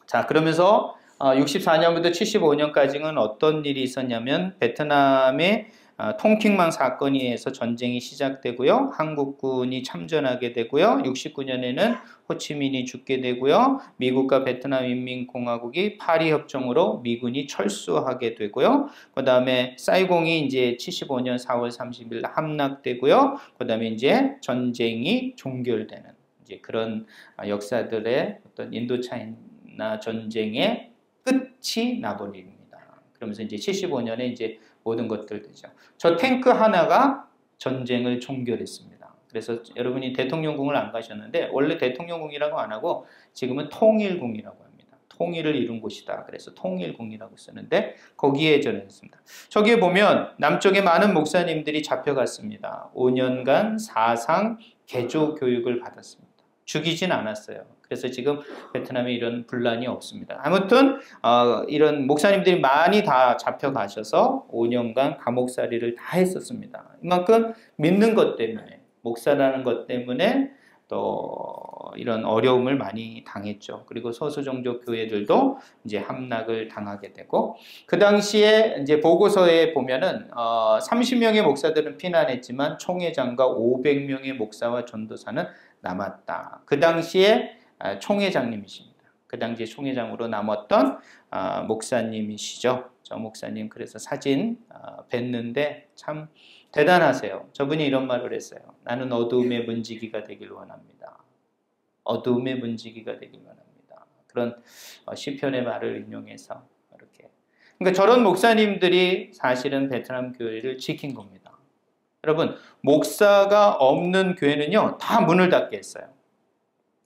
자, 그러면서 64년부터 75년까지는 어떤 일이 있었냐면 베트남의 통킹망 사건에 의해서 전쟁이 시작되고요. 한국군이 참전하게 되고요. 69년에는 호치민이 죽게 되고요. 미국과 베트남 인민공화국이 파리 협정으로 미군이 철수하게 되고요. 그 다음에 사이공이 이제 75년 4월 30일 함락되고요. 그 다음에 이제 전쟁이 종결되는 이제 그런 역사들의 어떤 인도차이나 전쟁의 끝이 나버립니다. 그러면서 이제 75년에 이제 모든 것들 되죠. 저 탱크 하나가 전쟁을 종결했습니다. 그래서 여러분이 대통령궁을 안 가셨는데 원래 대통령궁이라고 안 하고 지금은 통일궁이라고 합니다. 통일을 이룬 곳이다. 그래서 통일궁이라고 쓰는데 거기에 전했습니다. 저기에 보면 남쪽에 많은 목사님들이 잡혀갔습니다. 5년간 사상 개조 교육을 받았습니다. 죽이진 않았어요. 그래서 지금 베트남에 이런 분란이 없습니다. 아무튼 이런 목사님들이 많이 다 잡혀가셔서 5년간 감옥살이를 다 했었습니다. 이만큼 믿는 것 때문에 목사라는 것 때문에 또 이런 어려움을 많이 당했죠. 그리고 소수종족 교회들도 이제 함락을 당하게 되고 그 당시에 이제 보고서에 보면은 30명의 목사들은 피난했지만 총회장과 500명의 목사와 전도사는 남았다. 그 당시에 총회장님이십니다. 그 당시에 총회장으로 남았던 목사님이시죠. 저 목사님 그래서 사진 뵀는데 참 대단하세요. 저분이 이런 말을 했어요. 나는 어두움의 문지기가 되길 원합니다. 어두움의 문지기가 되길 원합니다. 그런 시편의 말을 인용해서 이렇게. 그러니까 저런 목사님들이 사실은 베트남 교회를 지킨 겁니다. 여러분, 목사가 없는 교회는요, 다 문을 닫게 했어요.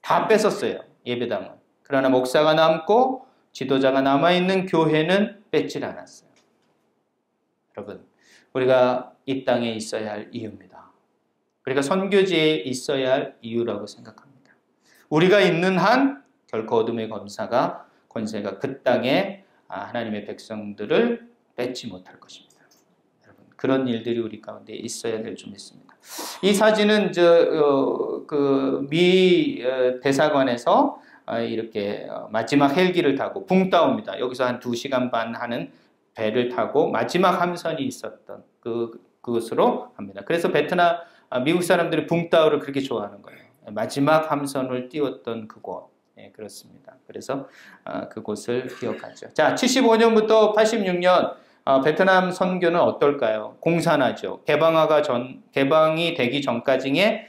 다 뺏었어요, 예배당은. 그러나 목사가 남고 지도자가 남아있는 교회는 뺏질 않았어요. 여러분, 우리가 이 땅에 있어야 할 이유입니다. 우리가 선교지에 있어야 할 이유라고 생각합니다. 우리가 있는 한 결코 어둠의 권세가 그 땅에 하나님의 백성들을 뺏지 못할 것입니다. 여러분, 그런 일들이 우리 가운데 있어야 될 줄 믿습니다. 이 사진은 미 대사관에서 이렇게 마지막 헬기를 타고 붕따오입니다. 여기서 한 2시간 반 하는 배를 타고 마지막 함선이 있었던 그것으로 합니다. 그래서 미국 사람들이 붕따오를 그렇게 좋아하는 거예요. 마지막 함선을 띄웠던 그곳. 네, 그렇습니다. 그래서 그곳을 기억하죠. 자, 75년부터 86년 베트남 선교는 어떨까요? 공산화죠. 개방이 되기 전까지를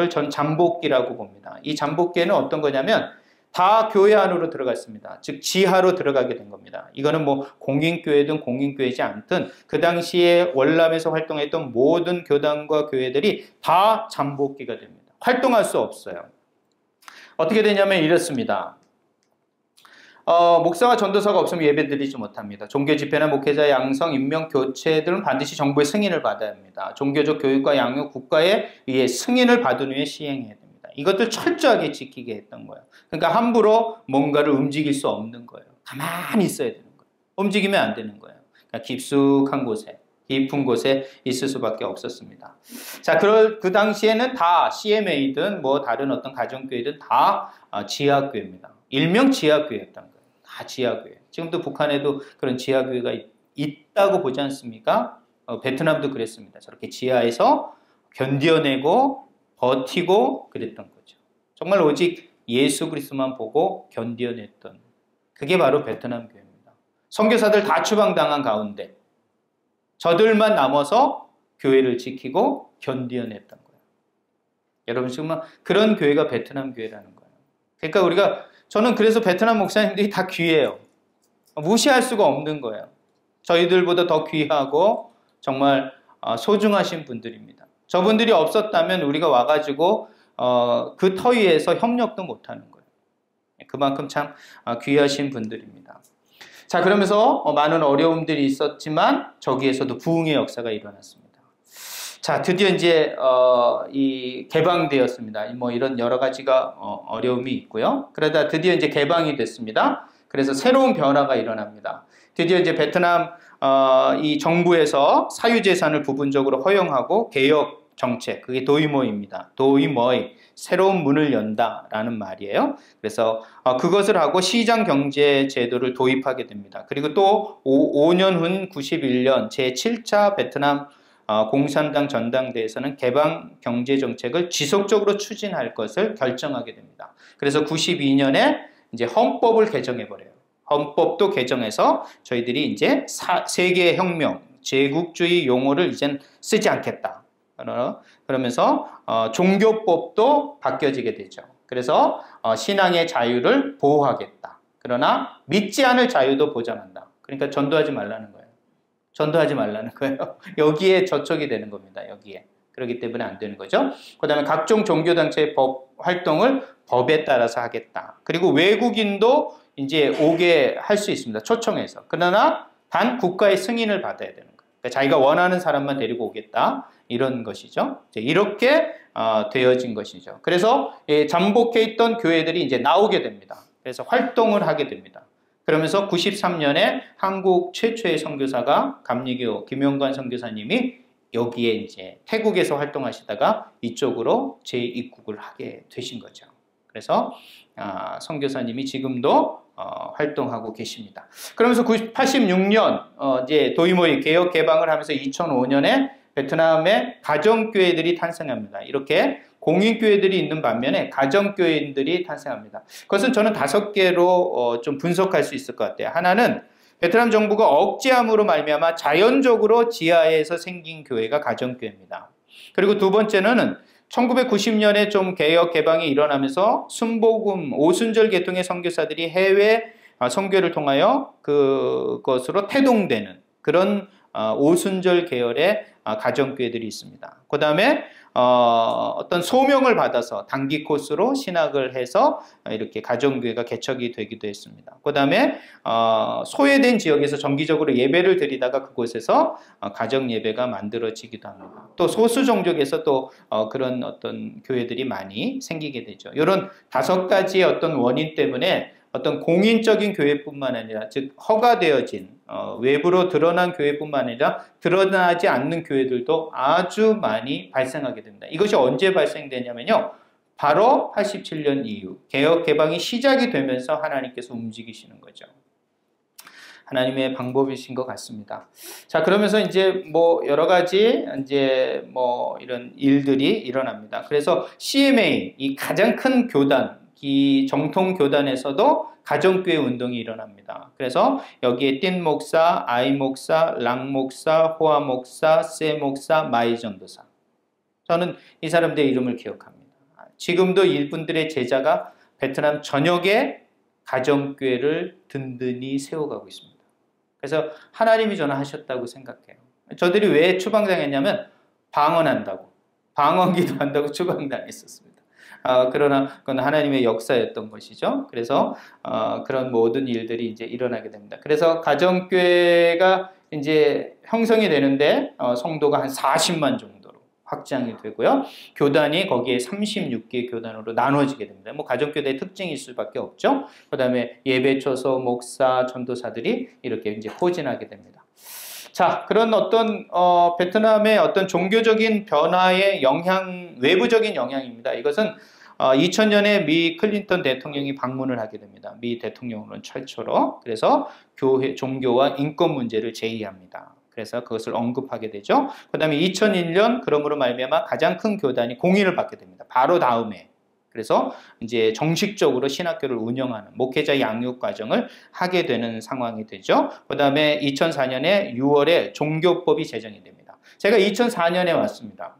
전 잠복기라고 봅니다. 이 잠복기에는 어떤 거냐면 다 교회 안으로 들어갔습니다. 즉 지하로 들어가게 된 겁니다. 이거는 뭐 공인교회든 공인교회지 않든 그 당시에 월남에서 활동했던 모든 교단과 교회들이 다 잠복기가 됩니다. 활동할 수 없어요. 어떻게 되냐면 이렇습니다. 목사와 전도사가 없으면 예배드리지 못합니다. 종교 집회나 목회자 양성, 임명, 교체들은 반드시 정부의 승인을 받아야 합니다. 종교적 교육과 양육 국가에 의해 승인을 받은 후에 시행해야 됩니다. 이것들 철저하게 지키게 했던 거예요. 그러니까 함부로 뭔가를 움직일 수 없는 거예요. 가만히 있어야 되는 거예요. 움직이면 안 되는 거예요. 그러니까 깊숙한 곳에, 깊은 곳에 있을 수밖에 없었습니다. 자, 그 당시에는 다 CMA든 뭐 다른 어떤 가정교회든 다 지하교회입니다. 일명 지하교회였던 거예요. 다 지하교회. 지금도 북한에도 그런 지하교회가 있다고 보지 않습니까? 베트남도 그랬습니다. 저렇게 지하에서 견뎌내고 버티고 그랬던 거죠. 정말 오직 예수 그리스도만 보고 견뎌냈던 그게 바로 베트남 교회입니다. 선교사들 다 추방당한 가운데 저들만 남아서 교회를 지키고 견뎌냈던 거예요. 여러분 정말 그런 교회가 베트남 교회라는 거예요. 그러니까 저는 그래서 베트남 목사님들이 다 귀해요. 무시할 수가 없는 거예요. 저희들보다 더 귀하고 정말 소중하신 분들입니다. 저분들이 없었다면 우리가 와가지고 그 터위에서 협력도 못하는 거예요. 그만큼 참 귀하신 분들입니다. 자, 그러면서 많은 어려움들이 있었지만 저기에서도 부흥의 역사가 일어났습니다. 자, 드디어 이제 이 개방되었습니다. 뭐 이런 여러 가지가 어려움이 있고요. 그러다 드디어 이제 개방이 됐습니다. 그래서 새로운 변화가 일어납니다. 드디어 이제 베트남 이 정부에서 사유재산을 부분적으로 허용하고 개혁 정책, 그게 도이모입니다. 도이모이, 새로운 문을 연다라는 말이에요. 그래서 그것을 하고 시장 경제 제도를 도입하게 됩니다. 그리고 또 5년 후 91년 제7차 베트남 공산당 전당대회에서는 개방 경제 정책을 지속적으로 추진할 것을 결정하게 됩니다. 그래서 92년에 이제 헌법을 개정해 버려요. 헌법도 개정해서 저희들이 이제 세계 혁명, 제국주의 용어를 이젠 쓰지 않겠다. 그러면서 종교법도 바뀌어지게 되죠. 그래서 신앙의 자유를 보호하겠다. 그러나 믿지 않을 자유도 보장한다. 그러니까 전도하지 말라는 거예요. 전도하지 말라는 거예요. 여기에 저촉이 되는 겁니다. 여기에. 그렇기 때문에 안 되는 거죠. 그 다음에 각종 종교단체의 활동을 법에 따라서 하겠다. 그리고 외국인도 이제 오게 할 수 있습니다. 초청해서. 그러나 단 국가의 승인을 받아야 되는 거예요. 그러니까 자기가 원하는 사람만 데리고 오겠다. 이런 것이죠. 이렇게 되어진 것이죠. 그래서 잠복해 있던 교회들이 이제 나오게 됩니다. 그래서 활동을 하게 됩니다. 그러면서 93년에 한국 최초의 선교사가 감리교 김용관 선교사님이 여기에 이제 태국에서 활동하시다가 이쪽으로 재입국을 하게 되신 거죠. 그래서 선교사님이 지금도 활동하고 계십니다. 그러면서 86년 이제 도이모이 개혁 개방을 하면서 2005년에 베트남의 가정교회들이 탄생합니다. 이렇게 공인교회들이 있는 반면에 가정교인들이 탄생합니다. 그것은 저는 5개로 좀 분석할 수 있을 것 같아요. 하나는 베트남 정부가 억제함으로 말미암아 자연적으로 지하에서 생긴 교회가 가정교회입니다. 그리고 두 번째는 1990년에 좀 개혁 개방이 일어나면서 순복음 오순절 계통의 선교사들이 해외 선교를 통하여 그것으로 태동되는 그런 오순절 계열의 가정교회들이 있습니다. 그 다음에 어떤 소명을 받아서 단기 코스로 신학을 해서 이렇게 가정교회가 개척이 되기도 했습니다. 그 다음에 소외된 지역에서 정기적으로 예배를 드리다가 그곳에서 가정 예배가 만들어지기도 합니다. 또 소수 종족에서 또 그런 어떤 교회들이 많이 생기게 되죠. 이런 5가지의 어떤 원인 때문에 어떤 공인적인 교회뿐만 아니라 즉 허가되어진 외부로 드러난 교회뿐만 아니라 드러나지 않는 교회들도 아주 많이 발생하게 됩니다. 이것이 언제 발생되냐면요. 바로 87년 이후 개혁 개방이 시작이 되면서 하나님께서 움직이시는 거죠. 하나님의 방법이신 것 같습니다. 자, 그러면서 이제 뭐 여러 가지 이제 뭐 이런 일들이 일어납니다. 그래서 CMA 이 가장 큰 교단 이 정통 교단에서도 가정교회 운동이 일어납니다. 그래서 여기에 띵 목사, 아이 목사, 랑 목사, 호아 목사, 세 목사, 마이 전도사. 저는 이 사람들의 이름을 기억합니다. 지금도 이분들의 제자가 베트남 전역에 가정교회를 든든히 세워가고 있습니다. 그래서 하나님이 저는 하셨다고 생각해요. 저들이 왜 추방당했냐면 방언한다고, 방언기도 한다고 추방당했었습니다. 그러나 그건 하나님의 역사였던 것이죠. 그래서 그런 모든 일들이 이제 일어나게 됩니다. 그래서 가정교회가 이제 형성이 되는데 성도가 한 40만 정도로 확장이 되고요. 교단이 거기에 36개의 교단으로 나눠지게 됩니다. 뭐 가정교회의 특징일 수밖에 없죠. 그다음에 예배초소, 목사, 전도사들이 이렇게 이제 포진하게 됩니다. 자, 그런 어떤 베트남의 어떤 종교적인 변화의 영향, 외부적인 영향입니다. 이것은 2000년에 미 클린턴 대통령이 방문을 하게 됩니다. 미 대통령으로는 최초로. 그래서 교회, 종교와 인권 문제를 제의합니다. 그래서 그것을 언급하게 되죠. 그 다음에 2001년 그러므로 말미암아 가장 큰 교단이 공인을 받게 됩니다. 바로 다음에. 그래서 이제 정식적으로 신학교를 운영하는 목회자 양육 과정을 하게 되는 상황이 되죠. 그 다음에 2004년에 6월에 종교법이 제정이 됩니다. 제가 2004년에 왔습니다.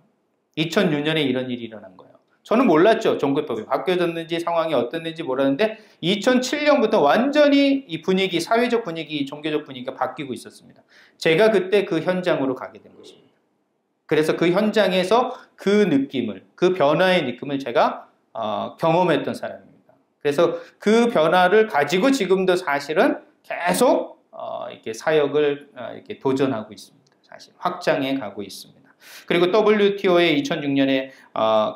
2006년에 이런 일이 일어난 거예요. 저는 몰랐죠. 종교법이 바뀌어졌는지 상황이 어땠는지 몰랐는데 2007년부터 완전히 이 분위기, 사회적 분위기, 종교적 분위기가 바뀌고 있었습니다. 제가 그때 그 현장으로 가게 된 것입니다. 그래서 그 현장에서 그 느낌을, 그 변화의 느낌을 제가 경험했던 사람입니다. 그래서 그 변화를 가지고 지금도 사실은 계속 이렇게 사역을 이렇게 도전하고 있습니다. 사실 확장해 가고 있습니다. 그리고 WTO에 2006년에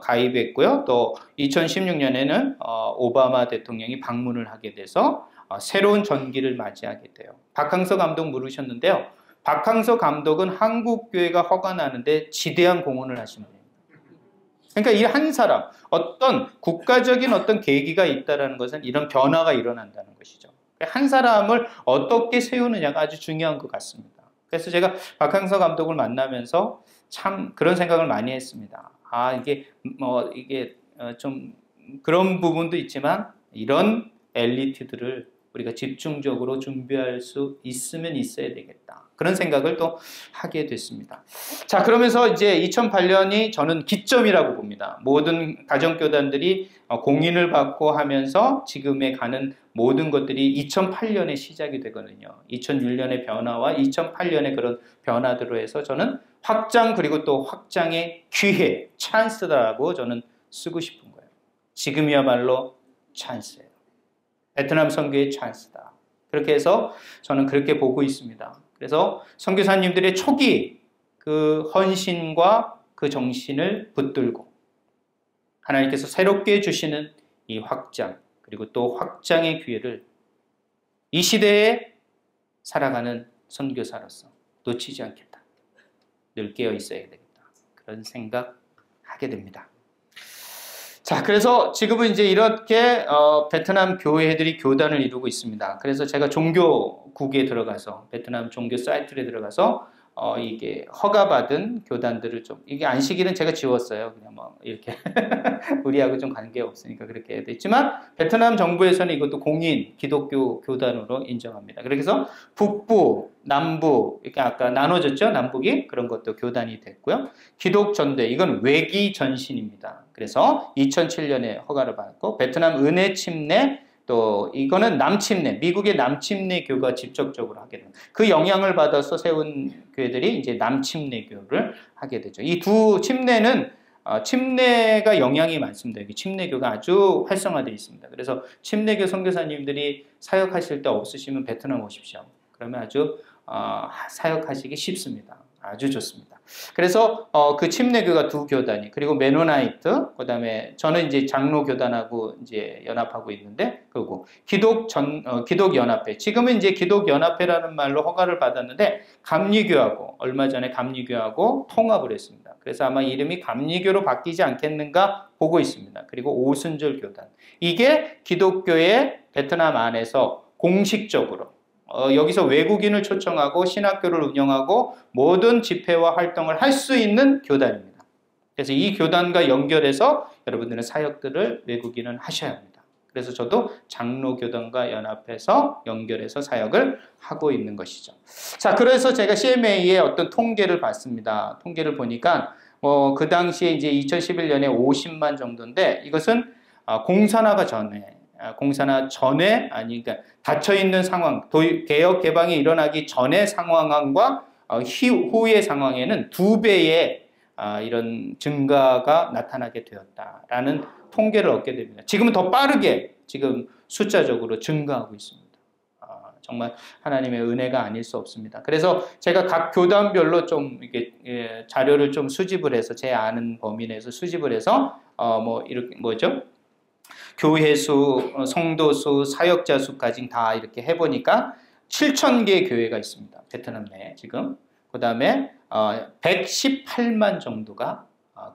가입했고요. 또 2016년에는 오바마 대통령이 방문을 하게 돼서 새로운 전기를 맞이하게 돼요. 박항서 감독 물으셨는데요. 박항서 감독은 한국교회가 허가 나는데 지대한 공헌을 하신 분입니다. 그러니까 이 한 사람, 어떤 국가적인 어떤 계기가 있다는 것은 이런 변화가 일어난다는 것이죠. 한 사람을 어떻게 세우느냐가 아주 중요한 것 같습니다. 그래서 제가 박항서 감독을 만나면서 참 그런 생각을 많이 했습니다. 이게 좀 그런 부분도 있지만 이런 엘리트들을 우리가 집중적으로 준비할 수 있으면 있어야 되겠다. 그런 생각을 또 하게 됐습니다. 자, 그러면서 이제 2008년이 저는 기점이라고 봅니다. 모든 가정교단들이 공인을 받고 하면서 지금에 가는 모든 것들이 2008년에 시작이 되거든요. 2006년의 변화와 2008년의 그런 변화들로 해서 저는 확장 그리고 또 확장의 기회, 찬스다라고 저는 쓰고 싶은 거예요. 지금이야말로 찬스예요. 베트남 선교의 찬스다. 그렇게 해서 저는 그렇게 보고 있습니다. 그래서 선교사님들의 초기 그 헌신과 그 정신을 붙들고 하나님께서 새롭게 주시는 이 확장 그리고 또 확장의 기회를 이 시대에 살아가는 선교사로서 놓치지 않겠다. 늘 깨어 있어야 되겠다. 그런 생각하게 됩니다. 자, 그래서 지금은 이제 이렇게 베트남 교회들이 교단을 이루고 있습니다. 그래서 제가 종교국에 들어가서 베트남 종교 사이트에 들어가서 이게 허가받은 교단들을 좀, 이게 안식일은 제가 지웠어요. 그냥 뭐 이렇게 우리하고 좀 관계 없으니까 그렇게 됐지만 베트남 정부에서는 이것도 공인 기독교 교단으로 인정합니다. 그래서 북부, 남부 이렇게 아까 나눠졌죠. 남북이 그런 것도 교단이 됐고요. 기독전대 이건 외기 전신입니다. 그래서 2007년에 허가를 받았고 베트남 은혜 침례 또 이거는 남침례, 미국의 남침례교가 직접적으로 하게 됩니다. 그 영향을 받아서 세운 교회들이 이제 남침례교를 하게 되죠. 이 두 침례는 침례가 영향이 많습니다. 여기 침례교가 아주 활성화되어 있습니다. 그래서 침례교 선교사님들이 사역하실 때 없으시면 베트남 오십시오. 그러면 아주 사역하시기 쉽습니다. 아주 좋습니다. 그래서 그 침례교가 두 교단이 그리고 메노나이트 그다음에 저는 이제 장로 교단하고 이제 연합하고 있는데 그리고 기독 연합회 지금은 이제 기독 연합회라는 말로 허가를 받았는데 감리교하고 얼마 전에 감리교하고 통합을 했습니다. 그래서 아마 이름이 감리교로 바뀌지 않겠는가 보고 있습니다. 그리고 오순절 교단 이게 기독교의 베트남 안에서 공식적으로 여기서 외국인을 초청하고 신학교를 운영하고 모든 집회와 활동을 할 수 있는 교단입니다. 그래서 이 교단과 연결해서 여러분들은 사역들을 외국인은 하셔야 합니다. 그래서 저도 장로교단과 연합해서 연결해서 사역을 하고 있는 것이죠. 자, 그래서 제가 CMA의 어떤 통계를 봤습니다. 통계를 보니까 그 당시에 이제 2011년에 50만 정도인데 이것은 공산화가 전에 아니 그러니까 닫혀 있는 상황, 개혁 개방이 일어나기 전의 상황과 후의 상황에는 2배의 이런 증가가 나타나게 되었다라는 통계를 얻게 됩니다. 지금은 더 빠르게 지금 숫자적으로 증가하고 있습니다. 정말 하나님의 은혜가 아닐 수 없습니다. 그래서 제가 각 교단별로 좀 이게 자료를 좀 수집을 해서 제 아는 범위 내에서 수집을 해서 이렇게 뭐죠? 교회 수, 성도 수, 사역자 수까지 다 이렇게 해보니까 7,000개의 교회가 있습니다. 베트남 내에 지금. 그 다음에 118만 정도가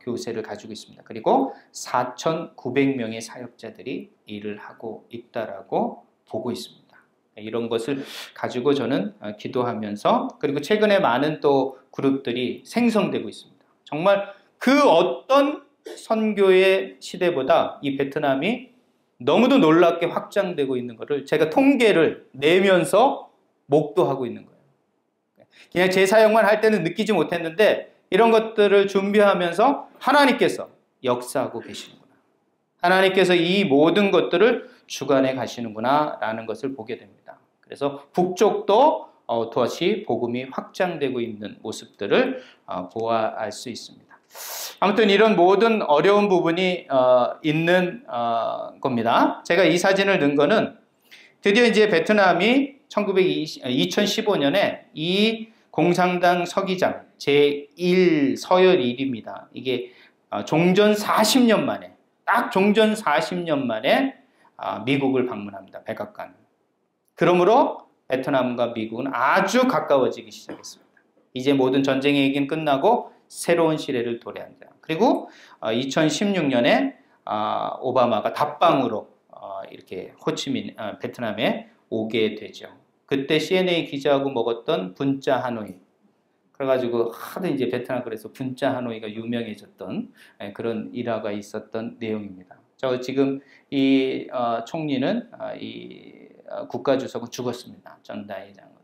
교세를 가지고 있습니다. 그리고 4,900명의 사역자들이 일을 하고 있다라고 보고 있습니다. 이런 것을 가지고 저는 기도하면서 그리고 최근에 많은 또 그룹들이 생성되고 있습니다. 정말 그 어떤 선교의 시대보다 이 베트남이 너무도 놀랍게 확장되고 있는 것을 제가 통계를 내면서 목도하고 있는 거예요. 그냥 제 사역만 할 때는 느끼지 못했는데 이런 것들을 준비하면서 하나님께서 역사하고 계시는구나. 하나님께서 이 모든 것들을 주관해 가시는구나 라는 것을 보게 됩니다. 그래서 북쪽도 다시 복음이 확장되고 있는 모습들을 보아할 수 있습니다. 아무튼 이런 모든 어려운 부분이 있는 겁니다. 제가 이 사진을 넣은 거는 드디어 이제 베트남이 2015년에 이 공산당 서기장 제1 서열 1위입니다. 이게 종전 40년 만에 딱 종전 40년 만에 미국을 방문합니다. 백악관. 그러므로 베트남과 미국은 아주 가까워지기 시작했습니다. 이제 모든 전쟁의 얘기는 끝나고 새로운 시대를 도래한다. 그리고 2016년에 오바마가 답방으로 이렇게 베트남에 오게 되죠. 그때 CNA 기자하고 먹었던 분짜 하노이. 그래가지고 하도 이제 베트남 그래서 분짜 하노이가 유명해졌던 그런 일화가 있었던 내용입니다. 저 지금 이 총리는 이 국가주석은 죽었습니다. 전다이 장군.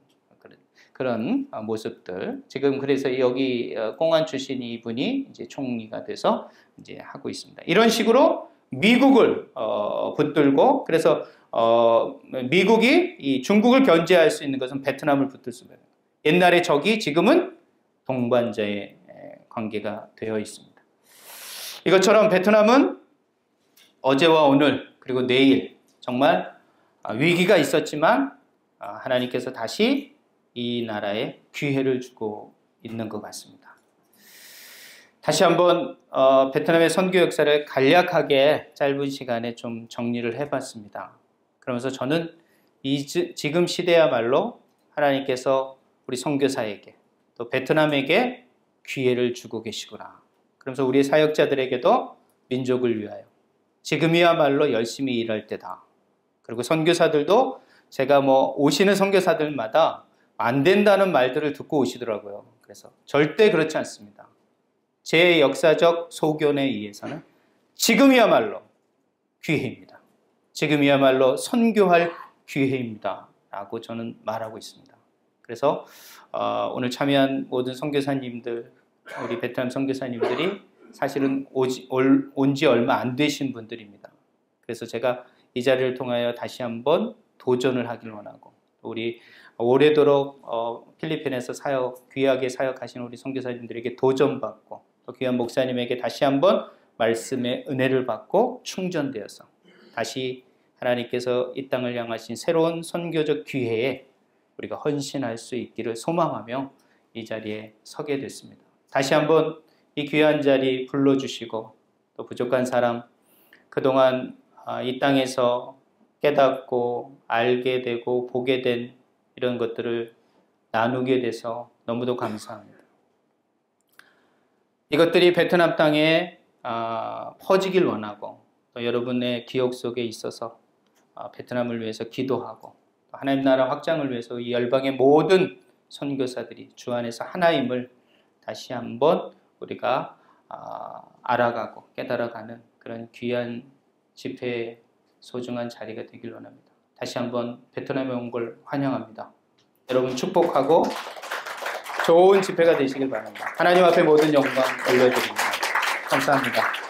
그런 모습들. 지금 그래서 여기 공안 출신 이분이 이제 총리가 돼서 이제 하고 있습니다. 이런 식으로 미국을 붙들고 그래서 미국이 이 중국을 견제할 수 있는 것은 베트남을 붙들 수가 있는 거예요. 옛날의 적이 지금은 동반자의 관계가 되어 있습니다. 이것처럼 베트남은 어제와 오늘 그리고 내일 정말 위기가 있었지만 하나님께서 다시 이 나라에 기회를 주고 있는 것 같습니다. 다시 한번 베트남의 선교 역사를 간략하게 짧은 시간에 좀 정리를 해봤습니다. 그러면서 저는 지금 시대야말로 하나님께서 우리 선교사에게 또 베트남에게 기회를 주고 계시구나. 그러면서 우리 사역자들에게도 민족을 위하여 지금이야말로 열심히 일할 때다. 그리고 선교사들도 제가 오시는 선교사들마다 안 된다는 말들을 듣고 오시더라고요. 그래서 절대 그렇지 않습니다. 제 역사적 소견에 의해서는 지금이야말로 기회입니다. 지금이야말로 선교할 기회입니다. 라고 저는 말하고 있습니다. 그래서 오늘 참여한 모든 선교사님들, 우리 베트남 선교사님들이 사실은 온 지 얼마 안 되신 분들입니다. 그래서 제가 이 자리를 통하여 다시 한번 도전을 하길 원하고, 우리 오래도록 필리핀에서 귀하게 사역하신 우리 선교사님들에게 도전받고, 또 귀한 목사님에게 다시 한번 말씀의 은혜를 받고 충전되어서 다시 하나님께서 이 땅을 향하신 새로운 선교적 기회에 우리가 헌신할 수 있기를 소망하며 이 자리에 서게 됐습니다. 다시 한번 이 귀한 자리 불러주시고, 또 부족한 사람, 그동안 이 땅에서 깨닫고 알게 되고 보게 된 이런 것들을 나누게 돼서 너무도 감사합니다. 이것들이 베트남 땅에 퍼지길 원하고, 또 여러분의 기억 속에 있어서 베트남을 위해서 기도하고, 하나님 나라 확장을 위해서 이 열방의 모든 선교사들이 주 안에서 하나임을 다시 한번 우리가 알아가고 깨달아가는 그런 귀한 집회의 소중한 자리가 되길 원합니다. 다시 한번 베트남에 온 걸 환영합니다. 여러분 축복하고 좋은 집회가 되시길 바랍니다. 하나님 앞에 모든 영광 올려드립니다. 감사합니다.